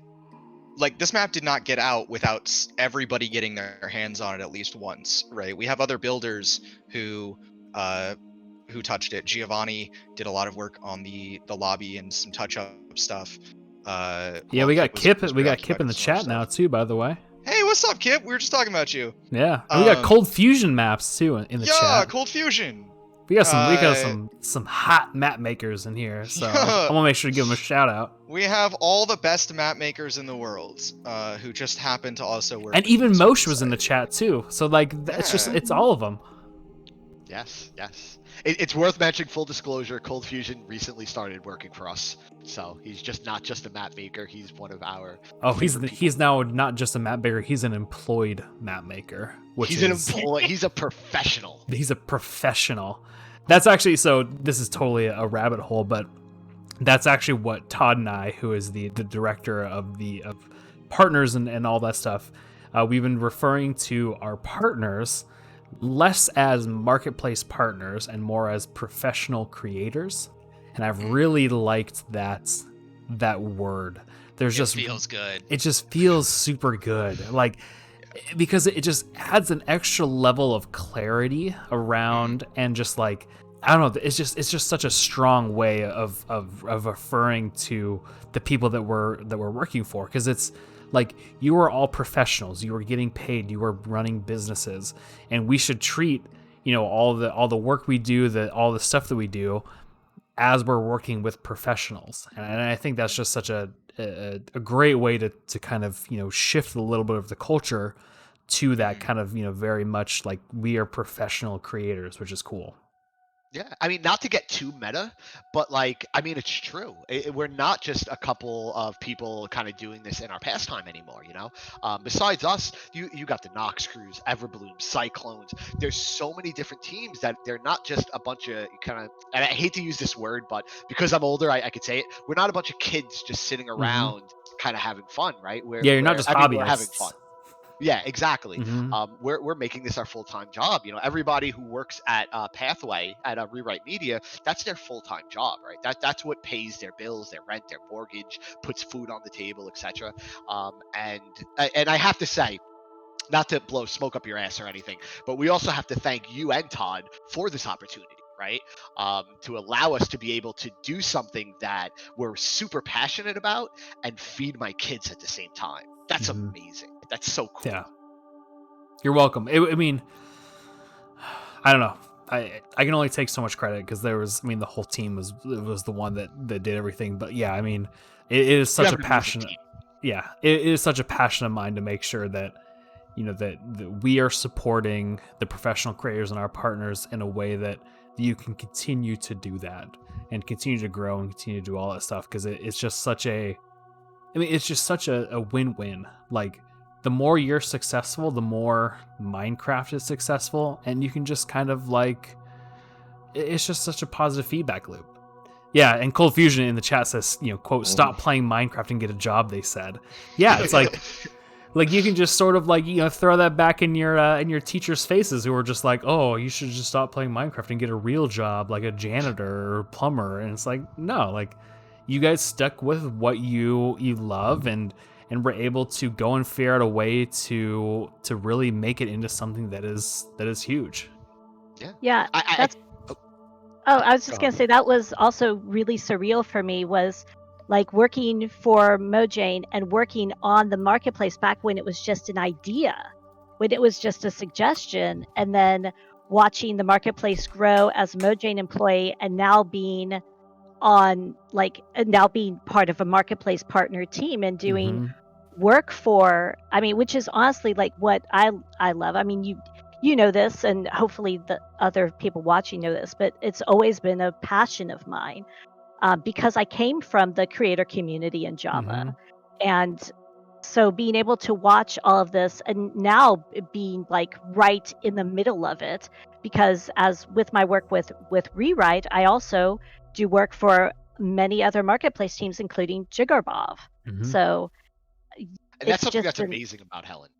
like this map did not get out without everybody getting their hands on it at least once, right? We have other builders who touched it. Giovanni did a lot of work on the lobby and some touch up stuff. Yeah, we got Kip. We got Kip in the chat now too, by the way. Hey, what's up, Kip? We were just talking about you. Yeah, and we got Cold Fusion maps too in the chat. Yeah, Cold Fusion. We got some hot map makers in here, so I want to make sure to give them a shout out. We have all the best map makers in the world, who just happen to also work. And even Moshe was in the chat too, so like it's all of them. Yes. It's worth mentioning, full disclosure, Cold Fusion recently started working for us, so he's not just a map maker. He's one of our. Oh, he's now not just a map maker. He's an employed map maker. He's an employee. He's a professional. He's a professional. That's actually, so this is totally a rabbit hole, but that's actually what Todd and I, who is the director of partners and all that stuff, we've been referring to our partners less as marketplace partners and more as professional creators. And I've really liked that word. It feels good. It just feels super good. Like, because it just adds an extra level of clarity around, and just like, I don't know, it's just such a strong way of referring to the people that we're working for, because it's like, you are all professionals, you are getting paid, you are running businesses, and we should treat all the work we do, all the stuff that we do, as we're working with professionals. And I think that's just such a great way to kind of shift a little bit of the culture to that kind of very much like, we are professional creators, which is cool. Yeah, I mean, not to get too meta, but like, I mean, it's true. We're not just a couple of people kind of doing this in our pastime anymore, Besides us, you got the Nox crews, Everbloom, Cyclones. There's so many different teams that they're not just a bunch of kind of, and I hate to use this word, but because I'm older, I could say it. We're not a bunch of kids just sitting around kind of having fun, right? You're not just hobbyists. We're having fun. Yeah, exactly. Mhm. We're making this our full time job. Everybody who works at Pathway at Rewrite Media, that's their full time job, right? That's what pays their bills, their rent, their mortgage, puts food on the table, etc. And I have to say, not to blow smoke up your ass or anything, but we also have to thank you and Todd for this opportunity, right? To allow us to be able to do something that we're super passionate about and feed my kids at the same time. That's Mhm. amazing. That's so cool. Yeah. You're welcome. I mean, I don't know. I can only take so much credit because the whole team was the one that did everything. But yeah, I mean, it is You such have a an amazing passionate. team. Yeah, it is such a passion of mine to make sure that that we are supporting the professional creators and our partners in a way that you can continue to do that and continue to grow and continue to do all that stuff because it's just such a. I mean, it's just such a win-win. Like, the more you're successful, the more Minecraft is successful, and you can just kind of like, it's just such a positive feedback loop. Yeah, and Cold Fusion in the chat says, quote, stop playing Minecraft and get a job, they said. Yeah, it's like you can just sort of like, throw that back in your teachers' faces who are just like, oh, you should just stop playing Minecraft and get a real job like a janitor or plumber. And it's like, no, like, you guys stuck with what you love and were able to go and figure out a way to really make it into something that is huge. Yeah. Yeah, I that's. oh, Oh, I was just Go gonna say that was also really surreal for me. Was like working for Mojang and working on the marketplace back when it was just an idea, when it was just a suggestion, and then watching the marketplace grow as a Mojang employee, and now being now being part of a marketplace partner team and doing Mm-hmm. work for, I mean, which is honestly like what I love. I mean, you know this, and hopefully the other people watching know this, but it's always been a passion of mine, because I came from the creator community in Mm-hmm. Java, and so being able to watch all of this and now being like right in the middle of it, because as with my work with Rewrite, I also do work for many other marketplace teams, including Jigarbob. Mm-hmm. So and that's it's something just that's been amazing about Helen.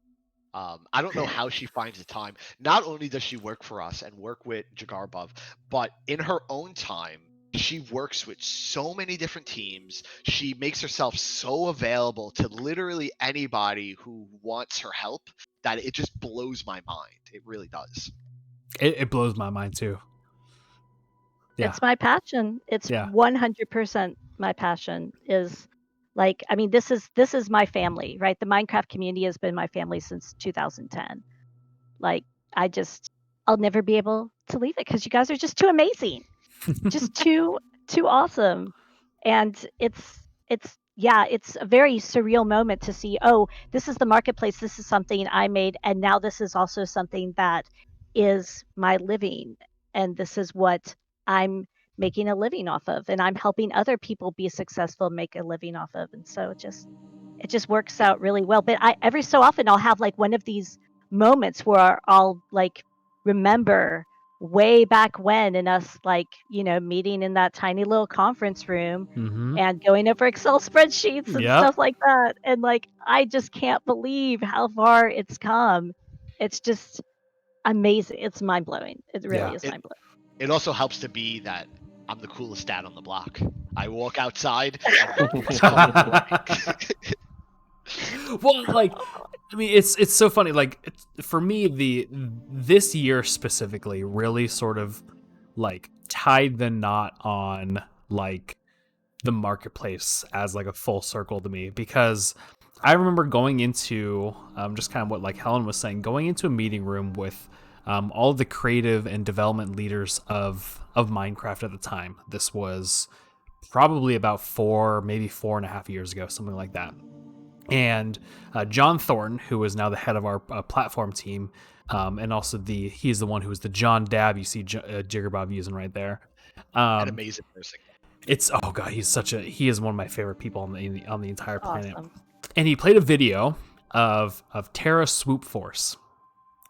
I don't know how she finds the time. Not only does she work for us and work with Jagarbov, but in her own time, she works with so many different teams. She makes herself so available to literally anybody who wants her help that it just blows my mind. It really does. It blows my mind too. Yeah. It's my passion. It's Yeah. 100% my passion. Is like, I mean, this is my family, right? The Minecraft community has been my family since 2010. Like, I'll never be able to leave it because you guys are just too amazing, just too awesome. And it's yeah, it's a very surreal moment to see, oh, this is the marketplace, this is something I made, and now this is also something that is my living, and this is what I'm making a living off of, and I'm helping other people be successful, make a living off of. And so it just works out really well. But I every so often I'll have like one of these moments where I'll like remember way back when, and us like, meeting in that tiny little conference room Mm-hmm. and going over Excel spreadsheets and Yep. stuff like that. And like, I just can't believe how far it's come. It's just amazing. It's mind blowing. It really Yeah. is It mind blowing. it also helps to be that I'm the coolest dad on the block. I walk outside and the kids come in the door. Well, like, I mean, it's so funny. Like, for me, this year specifically really sort of like tied the knot on like the marketplace as like a full circle to me, because I remember going into just kind of what like Helen was saying, going into a meeting room with all of the creative and development leaders of Minecraft at the time. This was probably about maybe 4.5 years ago, something like that. And John Thornton, who is now the head of our platform team, and also he's the one who is the John Dab you see Jiggerbob using right there. An Um, amazing person. it's oh god, he is one of my favorite people on the entire planet. Awesome. And he played a video of Terra Swoop Force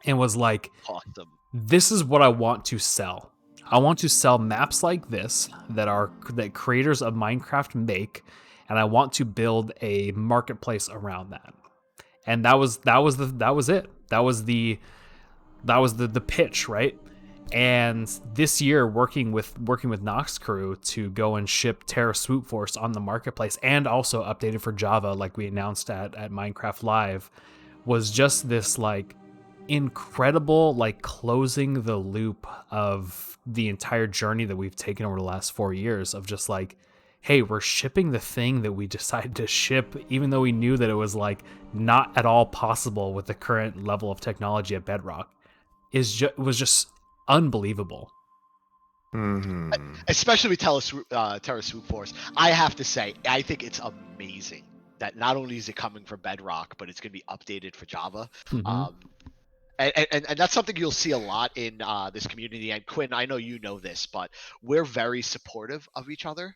and was like, Awesome. "This is what I want to sell. I want to sell maps like this that creators of Minecraft make, and I want to build a marketplace around that." and that was it. That was the pitch, right? And this year, working with Nox Crew to go and ship Terra Swoop Force on the marketplace, and also updated for Java, like we announced at Minecraft Live, was just this like incredible, like closing the loop of the entire journey that we've taken over the last 4 years of just like, hey, we're shipping the thing that we decided to ship, even though we knew that it was like not at all possible with the current level of technology at Bedrock. Was just unbelievable. Mm-hmm. Especially with Terra Swoop Force. I have to say, I think it's amazing that not only is it coming from Bedrock, but it's going to be updated for Java. Mhm. And that's something you'll see a lot in this community. And Quinn, I know you know this, but we're very supportive of each other.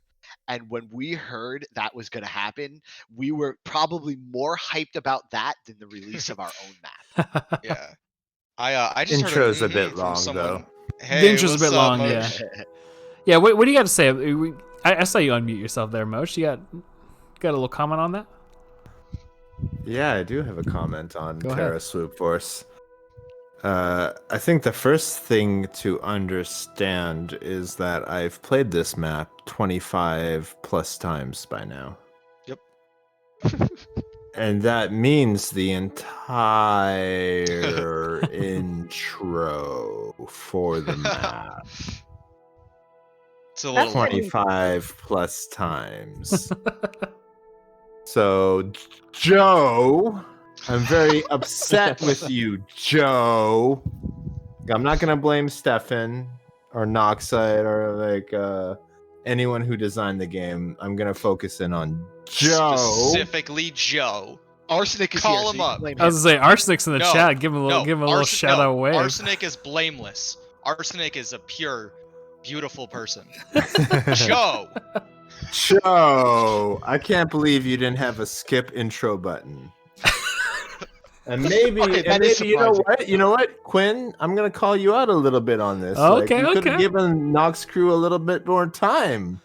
And when we heard that was going to happen, we were probably more hyped about that than the release of our own map. Yeah. I just heard Intro's a a bit from long, someone. though. Hey, The intro's a what's bit up, long, Moch? Yeah, what do you got to say? I saw you unmute yourself there, Moch. You got a little comment on that? Yeah, I do have a comment on Go ahead. Terra Swoop Force. I think the first thing to understand is that I've played this map 25 plus times by now. Yep. And that means the entire intro for the map. It's a That's little long. pretty- 25 plus times. So, Joe, I'm very upset with you, Joe. I'm not gonna blame Stefan or Noxide or like anyone who designed the game. I'm gonna focus in on Joe. Specifically Joe. Arsenic is Call here, so him you can up. blame I was him. gonna say Arsenic's in the No, chat. Give him a little shout out wave. Arsenic is blameless. Arsenic is a pure, beautiful person. Joe. Joe, I can't believe you didn't have a skip intro button. And maybe, Okay, that is you know surprising. what? You know what, Quinn? I'm gonna call you out a little bit on this. Okay, you could have okay. given Nox Crew a little bit more time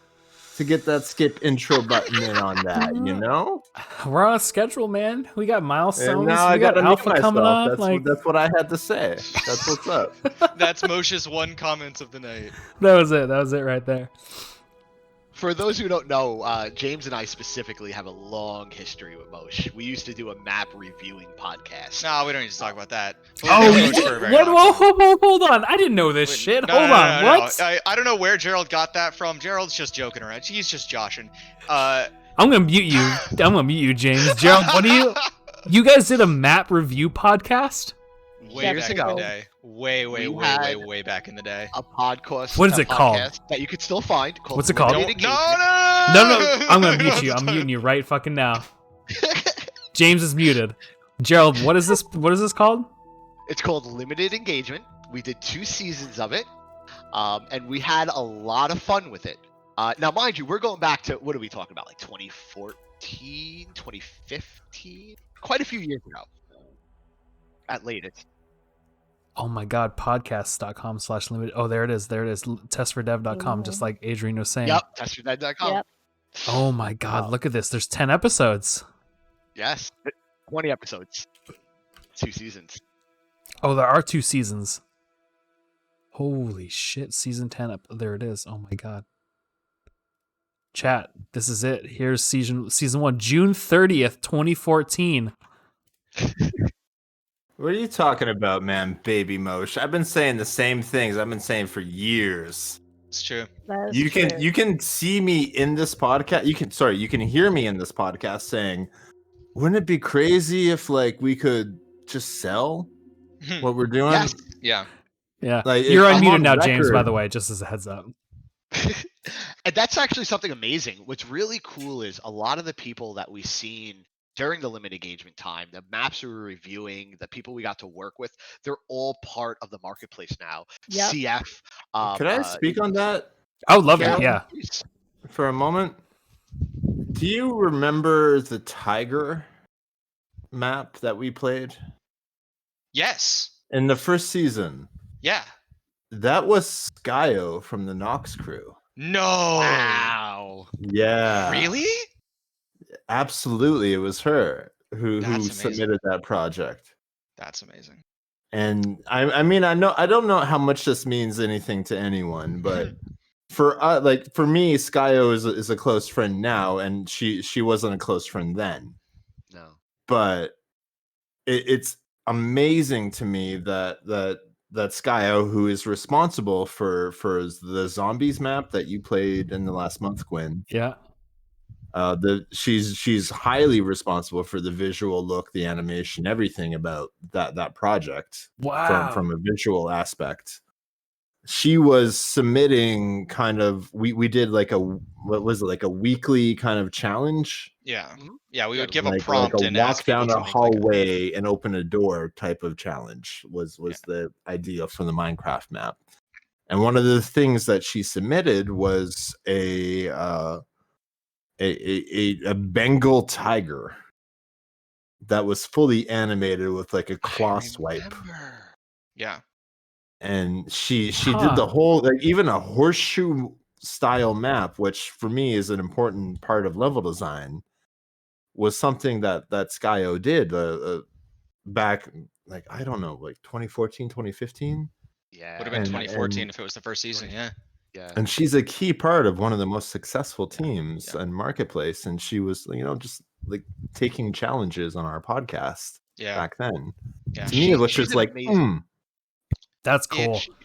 to get that skip intro button in on that. You know. We're on a schedule, man. We got milestones. And now we I got gotta mute Alpha coming myself. up. That's what I had to say. That's what's up. That's Moshe's one comment of the night. That was it. That was it right there. For those who don't know, James and I specifically have a long history with Moshe. We used to do a map reviewing podcast. No, we don't need to talk about that. Oh, We've you known Moch for a did? very long What? time. Whoa, hold on. I didn't know this Wait, shit. no, Hold no, on. no, no. What? I don't know where Gerald got that from. Gerald's just joking around. He's just joshing. I'm gonna mute you. I'm gonna mute you, James. Gerald, what do you? You guys did a map review podcast? Way Years back in ago, the day. Way had way back in the day. a podcast. What is it called? podcast that you could still find. Called What's it called? Limited No, Engagement. No. I'm gonna mute you. I'm muting you right fucking now. James is muted. Gerald, what is this? What is this called? It's called Limited Engagement. We did 2 seasons of it, and we had a lot of fun with it. Now, mind you, we're going back to, what are we talking about, like 2014, 2015? Quite a few years ago, at latest. Oh my god, podcasts.com/limited. Oh, there it is. Testfordev.com, just like Adrian was saying. Yep, testfordev.com. Yep. Oh my god, look at this. There's 10 episodes. Yes, 20 episodes, 2 seasons. Oh, there are 2 seasons. Holy shit, season 10 there it is. Oh my god. Chat, this is it. Here's season 1, June 30th, 2014. What are you talking about, man, baby Mosh? I've been saying the same things I've been saying for years. It's true. That is You true. can see me in this podcast. You can hear me in this podcast saying, "Wouldn't it be crazy if like we could just sell what we're doing?" Yes. Yeah. Yeah. Like, You're I'm unmuted on now, James, by record. the way, just as a heads up. And that's actually something amazing. What's really cool is a lot of the people that we've seen during the limited engagement time, the maps we were reviewing, the people we got to work with, they're all part of the marketplace now. Yep. CF. Could I speak on that I would love it, Gerald? yeah. for a moment? Do you remember the Tiger map that we played Yes. in the first season? Yeah. That was Skyo from the Nox Crew. No. Wow. Yeah. Really? Absolutely, it was her. who That's amazing. submitted that project. That's amazing. And I mean, I don't know how much this means anything to anyone, but for me, Skyo is a close friend now, and she wasn't a close friend then. No. But it's amazing to me that Skyo, who is responsible for the zombies map that you played in the last month, Gwen. Yeah. She's highly responsible for the visual look, the animation, everything about that project. Wow. From a visual aspect. She was submitting kind of we did like a weekly kind of challenge. Yeah. Mhm. Yeah, we Yeah, would give Like a prompt a and walk ask people down to a make like a hallway and open a door type of challenge was the idea for the Minecraft map. And one of the things that she submitted was a Bengal tiger that was fully animated with like a claw I swipe. remember. Yeah. And she did the whole, like, even a horseshoe style map, which for me is an important part of level design, was something that Skyo did back, like, I don't know, like 2014, 2015. Yeah. Would have been And 2014 if it was the first season. Yeah. Yeah. and she's a key part of one of the most successful teams Yeah. in Marketplace, and she was, just like taking challenges on our podcast Yeah. back then. Yeah. To me, it was She's just an like, amazing. That's It- cool. She's an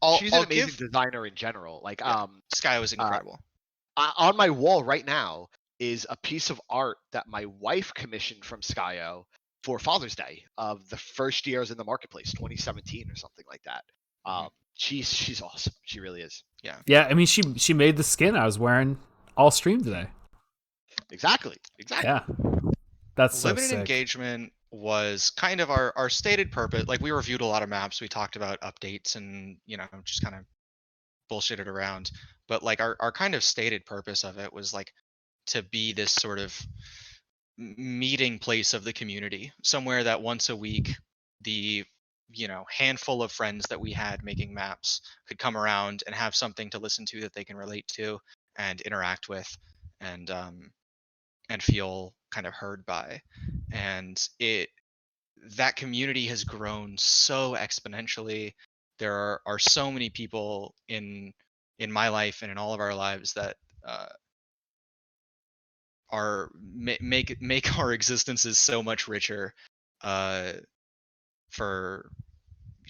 I'll amazing give designer in general. Like Yeah. Sky was incredible. on my wall right now is a piece of art that my wife commissioned from Skyo for Father's Day of the first years in the marketplace, 2017 or something like that. She's awesome. She really is. Yeah, I mean she made the skin I was wearing all stream today. Exactly. Yeah. That's so Limited sick. engagement was kind of our stated purpose. Like, we reviewed a lot of maps, we talked about updates and, just kind of bullshitted around. But like our kind of stated purpose of it was like to be this sort of meeting place of the community, somewhere that once a week the handful of friends that we had making maps could come around and have something to listen to that they can relate to and interact with, and feel kind of heard by. And that community has grown so exponentially. There are so many people in my life and in all of our lives that make our existences so much richer, for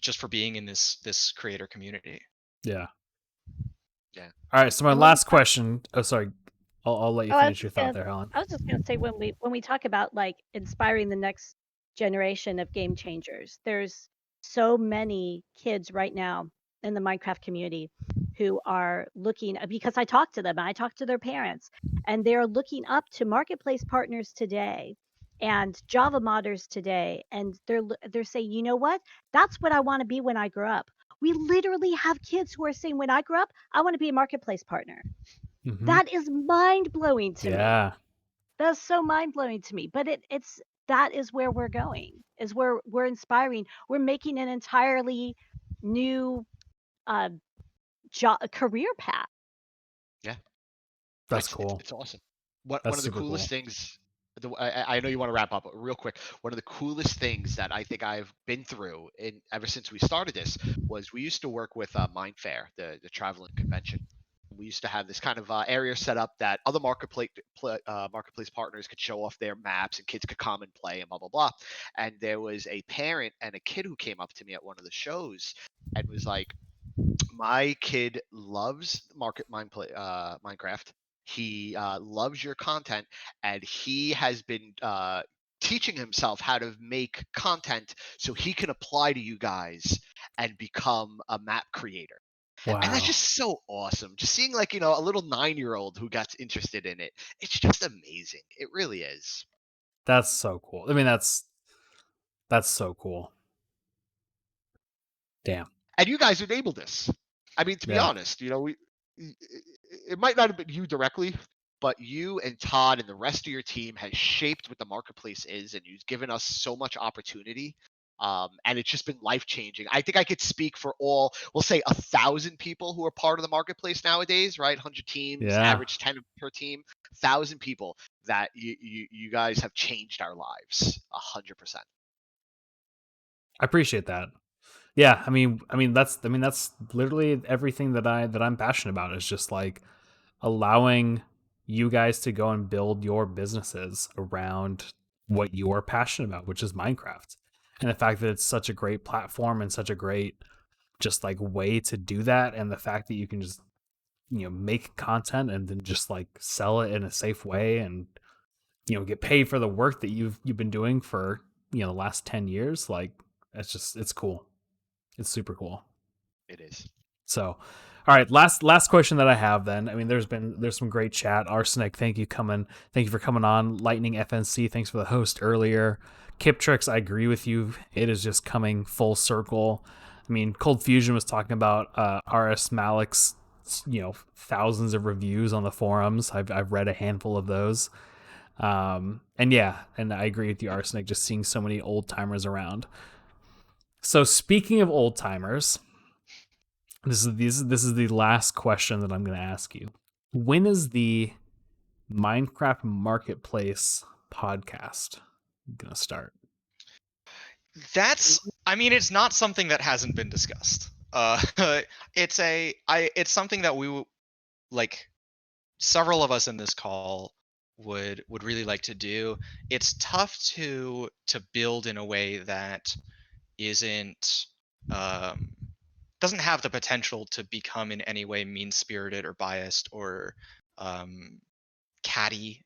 just for being in this creator community. Yeah. Yeah. All right, so my And when we last talk- question. Oh, sorry. I'll let you Oh, I was finish your just thought gonna, there, Helen. I was just gonna say when we talk about like inspiring the next generation of game changers, there's so many kids right now in the Minecraft community who are looking, because I talk to them, I talk to their parents, and they're looking up to marketplace partners today and Java modders today, and they're saying, you know what? That's what I want to be when I grow up. We literally have kids who are saying, when I grow up, I want to be a marketplace partner. Mhm. That is mind blowing to me. Yeah. That's so mind blowing to me. But it's that is where we're going. Is where we're inspiring. We're making an entirely new career path. Yeah. That's It's cool. it's awesome. One That's of the super coolest cool. things. I know you want to wrap up, but real quick, one of the coolest things that I think I've been through ever since we started this was we used to work with Mindfair, the traveling convention. We used to have this kind of area set up that other marketplace partners could show off their maps and kids could come and play and blah blah blah. And there was a parent and a kid who came up to me at one of the shows and was like, my kid loves Minecraft. He loves your content, and he has been teaching himself how to make content so he can apply to you guys and become a map creator. Wow. And that's just so awesome. Just seeing like a little 9-year-old who got interested in it. It's just amazing. It really is. That's so cool. I mean, that's so cool. Damn. And you guys enabled this. I mean, to be Yeah. honest, it might not have been you directly, but you and Todd and the rest of your team has shaped what the marketplace is, and you've given us so much opportunity And it's just been life changing. I think I could speak for all, we'll say 1,000 people who are part of the marketplace nowadays, right? 100 teams, Yeah. average 10 per team, 1,000 people that you guys have changed our lives 100%. I appreciate that. Yeah, I mean that's literally everything that I'm passionate about is just like allowing you guys to go and build your businesses around what you're passionate about, which is Minecraft. And the fact that it's such a great platform and such a great just like way to do that, and the fact that you can just make content and then just like sell it in a safe way and get paid for the work that you've been doing for the last 10 years, like it's cool. It's super cool. It is. So, all right, last question that I have then. I mean, there's some great chat. Arsenic, thank you for coming on. Lightning FNC, thanks for the host earlier. Kiptrix, I agree with you. It is just coming full circle. I mean, Cold Fusion was talking about RS Malik's thousands of reviews on the forums. I've read a handful of those. And I agree with you, Arsenic, just seeing so many old timers around. So speaking of old timers, this is the last question that I'm going to ask you. When is the Minecraft Marketplace podcast going to start? It's not something that hasn't been discussed. It's something that several of us in this call would really like to do. It's tough to build in a way that isn't doesn't have the potential to become in any way mean-spirited or biased or catty,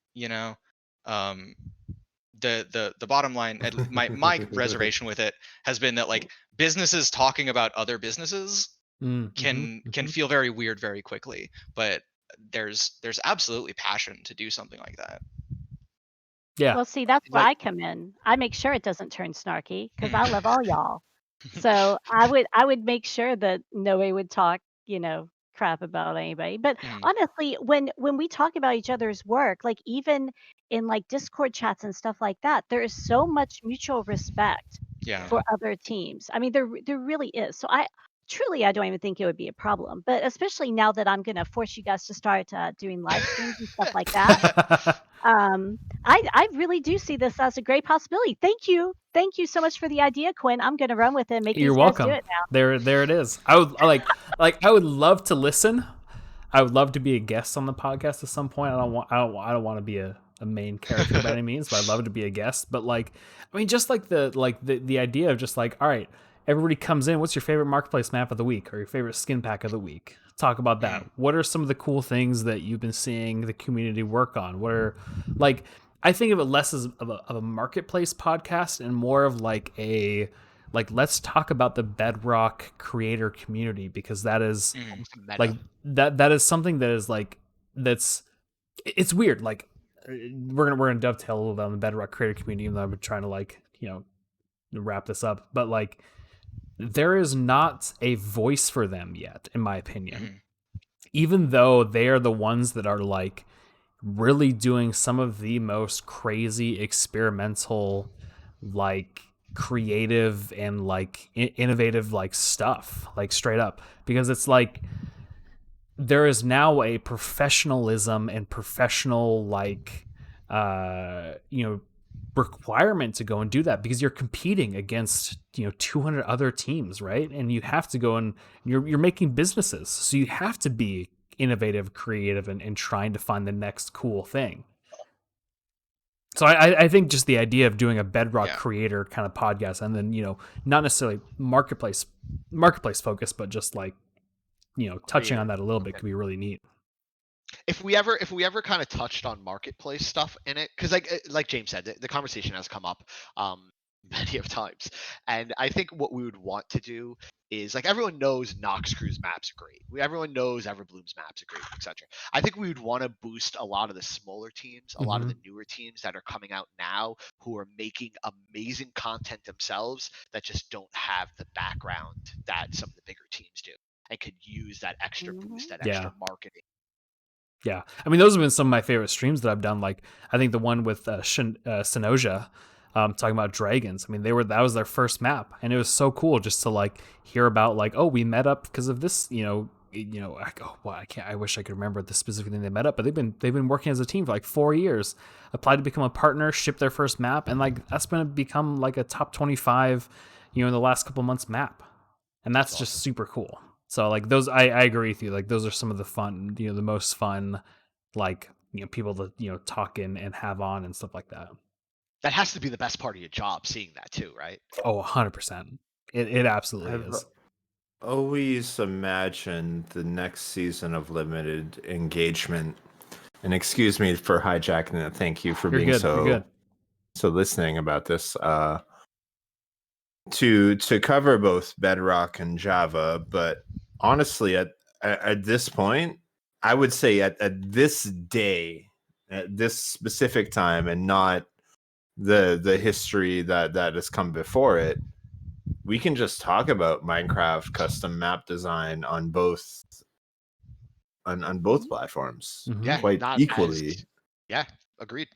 the bottom line, my reservation with it has been that like businesses talking about other businesses can feel very weird very quickly, but there's absolutely passion to do something like that. Yeah. Well, see, that's where Like- I come in. I make sure it doesn't turn snarky because I love all y'all. So I would make sure that nobody would talk, crap about anybody. But honestly, when we talk about each other's work, like even in like Discord chats and stuff like that, there is so much mutual respect Yeah. for other teams. I mean, there really is. So I don't even think it would be a problem. But especially now that I'm going to force you guys to start doing live streams and stuff like that. I really do see this as a great possibility. Thank you so much for the idea, Quinn. I'm going to run with it and make You're these welcome. guys do it now. There it is. I would love to listen. I would love to be a guest on the podcast at some point. I don't want to be a main character by any means, but I'd love to be a guest. But just like the idea of just like, all right, everybody comes in. What's your favorite marketplace map of the week or your favorite skin pack of the week? Talk about that. What are some of the cool things that you've been seeing the community work on? What are I think of it less as of a marketplace podcast and more of let's talk about the Bedrock creator community, because that is that is something that is it's weird. Like we're gonna dovetail a little bit on the Bedrock creator community, even though I've been trying to wrap this up. But there is not a voice for them yet, in my opinion. Even though they are the ones that are really doing some of the most crazy experimental creative and innovative stuff, straight up, because it's there is now a professionalism and professional requirement to go and do that, because you're competing against 200 other teams, right? And you have to go and you're making businesses, so you have to be innovative, creative, and trying to find the next cool thing. So I think just the idea of doing a Bedrock creator kind of podcast, and then not necessarily marketplace focus, but just touching on that a little bit could be really neat. If we ever kind of touched on marketplace stuff in it, because like James said, the conversation has come up many of times, and I think what we would want to do is, everyone knows Nox Crew's maps are great. Everyone knows Everbloom's maps are great, etc. I think we would want to boost a lot of the smaller teams, a lot of the newer teams that are coming out now, who are making amazing content themselves, that just don't have the background that some of the bigger teams do, and could use that extra boost, that extra marketing. Yeah, I mean, those have been some of my favorite streams that I've done. I think the one with Synosia, talking about dragons. I mean, that was their first map, and it was so cool just to like hear about like, oh, we met up because of this, I wish I could remember the specific thing they met up, but they've been working as a team for like 4 years, applied to become a partner, shipped their first map, and like that's going to become like a top 25, in the last couple months map, and that's just super cool. So like those, I agree with you. Like those are some of the fun, the most fun, like people to talk in and have on and stuff like that. That has to be the best part of your job, seeing that too, right? Oh, 100%. It absolutely I've is. always imagined the next season of Limited Engagement. And excuse me for hijacking it. Thank you for You're being good. You're good. so listening about this. To cover both Bedrock and Java, but honestly, at this point, I would say at this day, at this specific time, and not the history that has come before it, we can just talk about Minecraft custom map design on both platforms Mhm. quite Not equally. Yeah, agreed.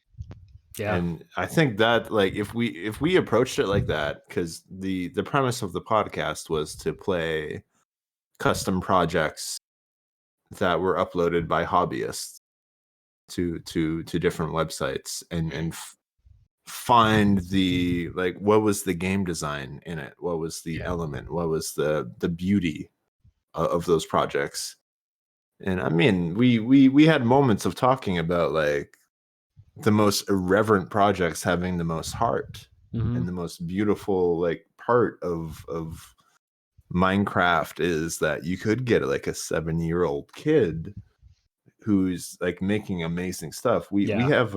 Yeah. And I think that like if we approached it like that, because the premise of the podcast was to play custom projects that were uploaded by hobbyists to different websites and find the like what was the game design in it, what was the element, what was the beauty of those projects. And I mean, we had moments of talking about like the most irreverent projects having the most heart Mhm. and the most beautiful like part of Minecraft is that you could get like a 7-year-old kid who's like making amazing stuff. We have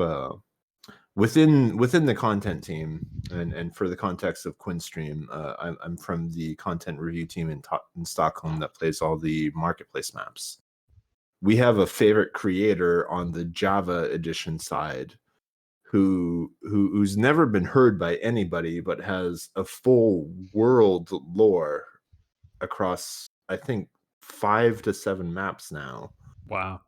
within the content team, and for the context of Quinstream, I'm from the content review team in Stockholm that plays all the marketplace maps. We have a favorite creator on the Java edition side who's never been heard by anybody, but has a full world lore across, I think, 5 to 7 maps now. Wow.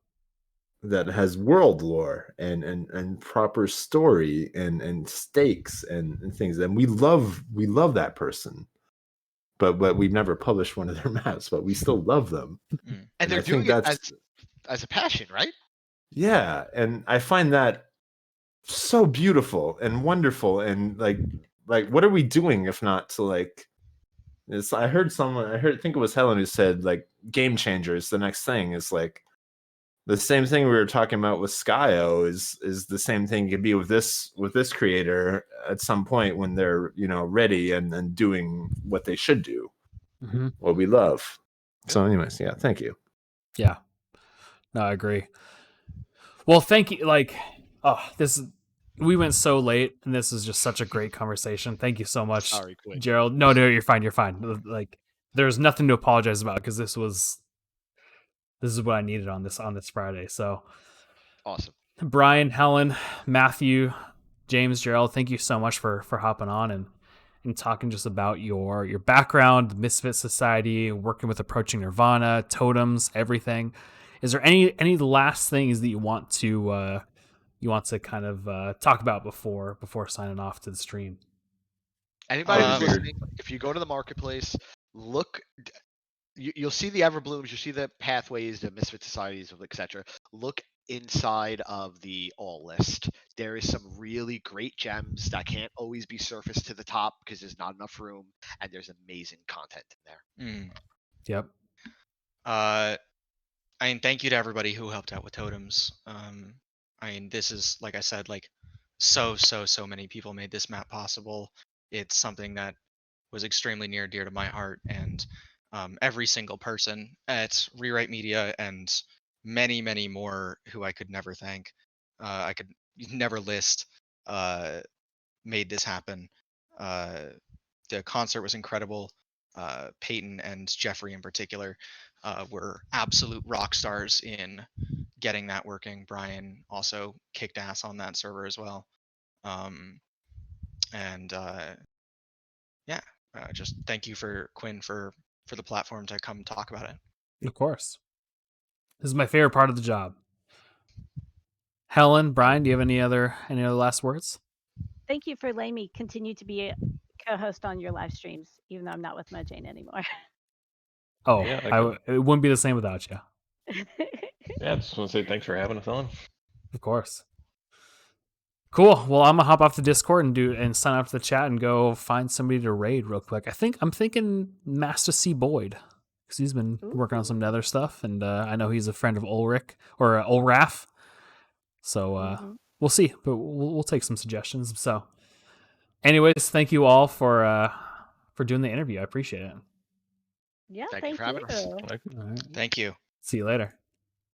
That has world lore and proper story and stakes and things. And we love that person. But we've never published one of their maps, but we still love them. Mm. And they're I think doing it that's as a passion, right? yeah, and I find that so beautiful and wonderful, and like what are we doing if not to like it's I think it was Helen who said like game changers. The next thing is like the same thing we were talking about with Skyo is the same thing could be with this creator at some point when they're ready and doing what they should do, what we love. So anyways, yeah, thank you. Yeah. No, I agree. Well, thank you. Like, we went so late, and this is just such a great conversation. Thank you so much, Sorry, Quinn. Gerald. No, you're fine. You're fine. Like, there's nothing to apologize about because this is what I needed on this Friday. So, Awesome. Brian, Helen, Matthew, James, Gerald, thank you so much for hopping on and talking just about your background, the Misfit Society, working with Approaching Nirvana, Totems, everything. Is there any last things that you want to kind of talk about before signing off to the stream? Anybody who's Um, listening, if you go to the marketplace, look, you'll see the Everblooms, you'll see the pathways, the Misfit Societies, etc. Look inside of the all list. There is some really great gems that can't always be surfaced to the top because there's not enough room, and there's amazing content in there. Yep. I mean, thank you to everybody who helped out with Totems. I mean, this is like I said, like so many people made this map possible. It's something that was extremely near and dear to my heart, and every single person at Rewrite Media and many more who I could never thank, I could never list, made this happen. The concert was incredible. Peyton and Jeffrey in particular were absolute rock stars in getting that working. Brian also kicked ass on that server as well. And yeah, just thank you for Quinn for the platform to come talk about it. Of course. This is my favorite part of the job. Helen, Brian, do you have any other last words? thank you for letting me continue to be a co-host on your live streams, even though I'm not with Mojane anymore. Oh, Yeah, it wouldn't be the same without you. Yeah, just want to say thanks for having us on. Of course. Cool. Well, I'm gonna hop off the Discord and sign up to the chat and go find somebody to raid real quick. I'm thinking Master C Boyd because he's been working on some Nether stuff, and I know he's a friend of Ulrich or Ulraf. So we'll see, but we'll take some suggestions. So, anyways, thank you all for doing the interview. I appreciate it. Yeah, Thank you for having us. All right. Thank you. See you later.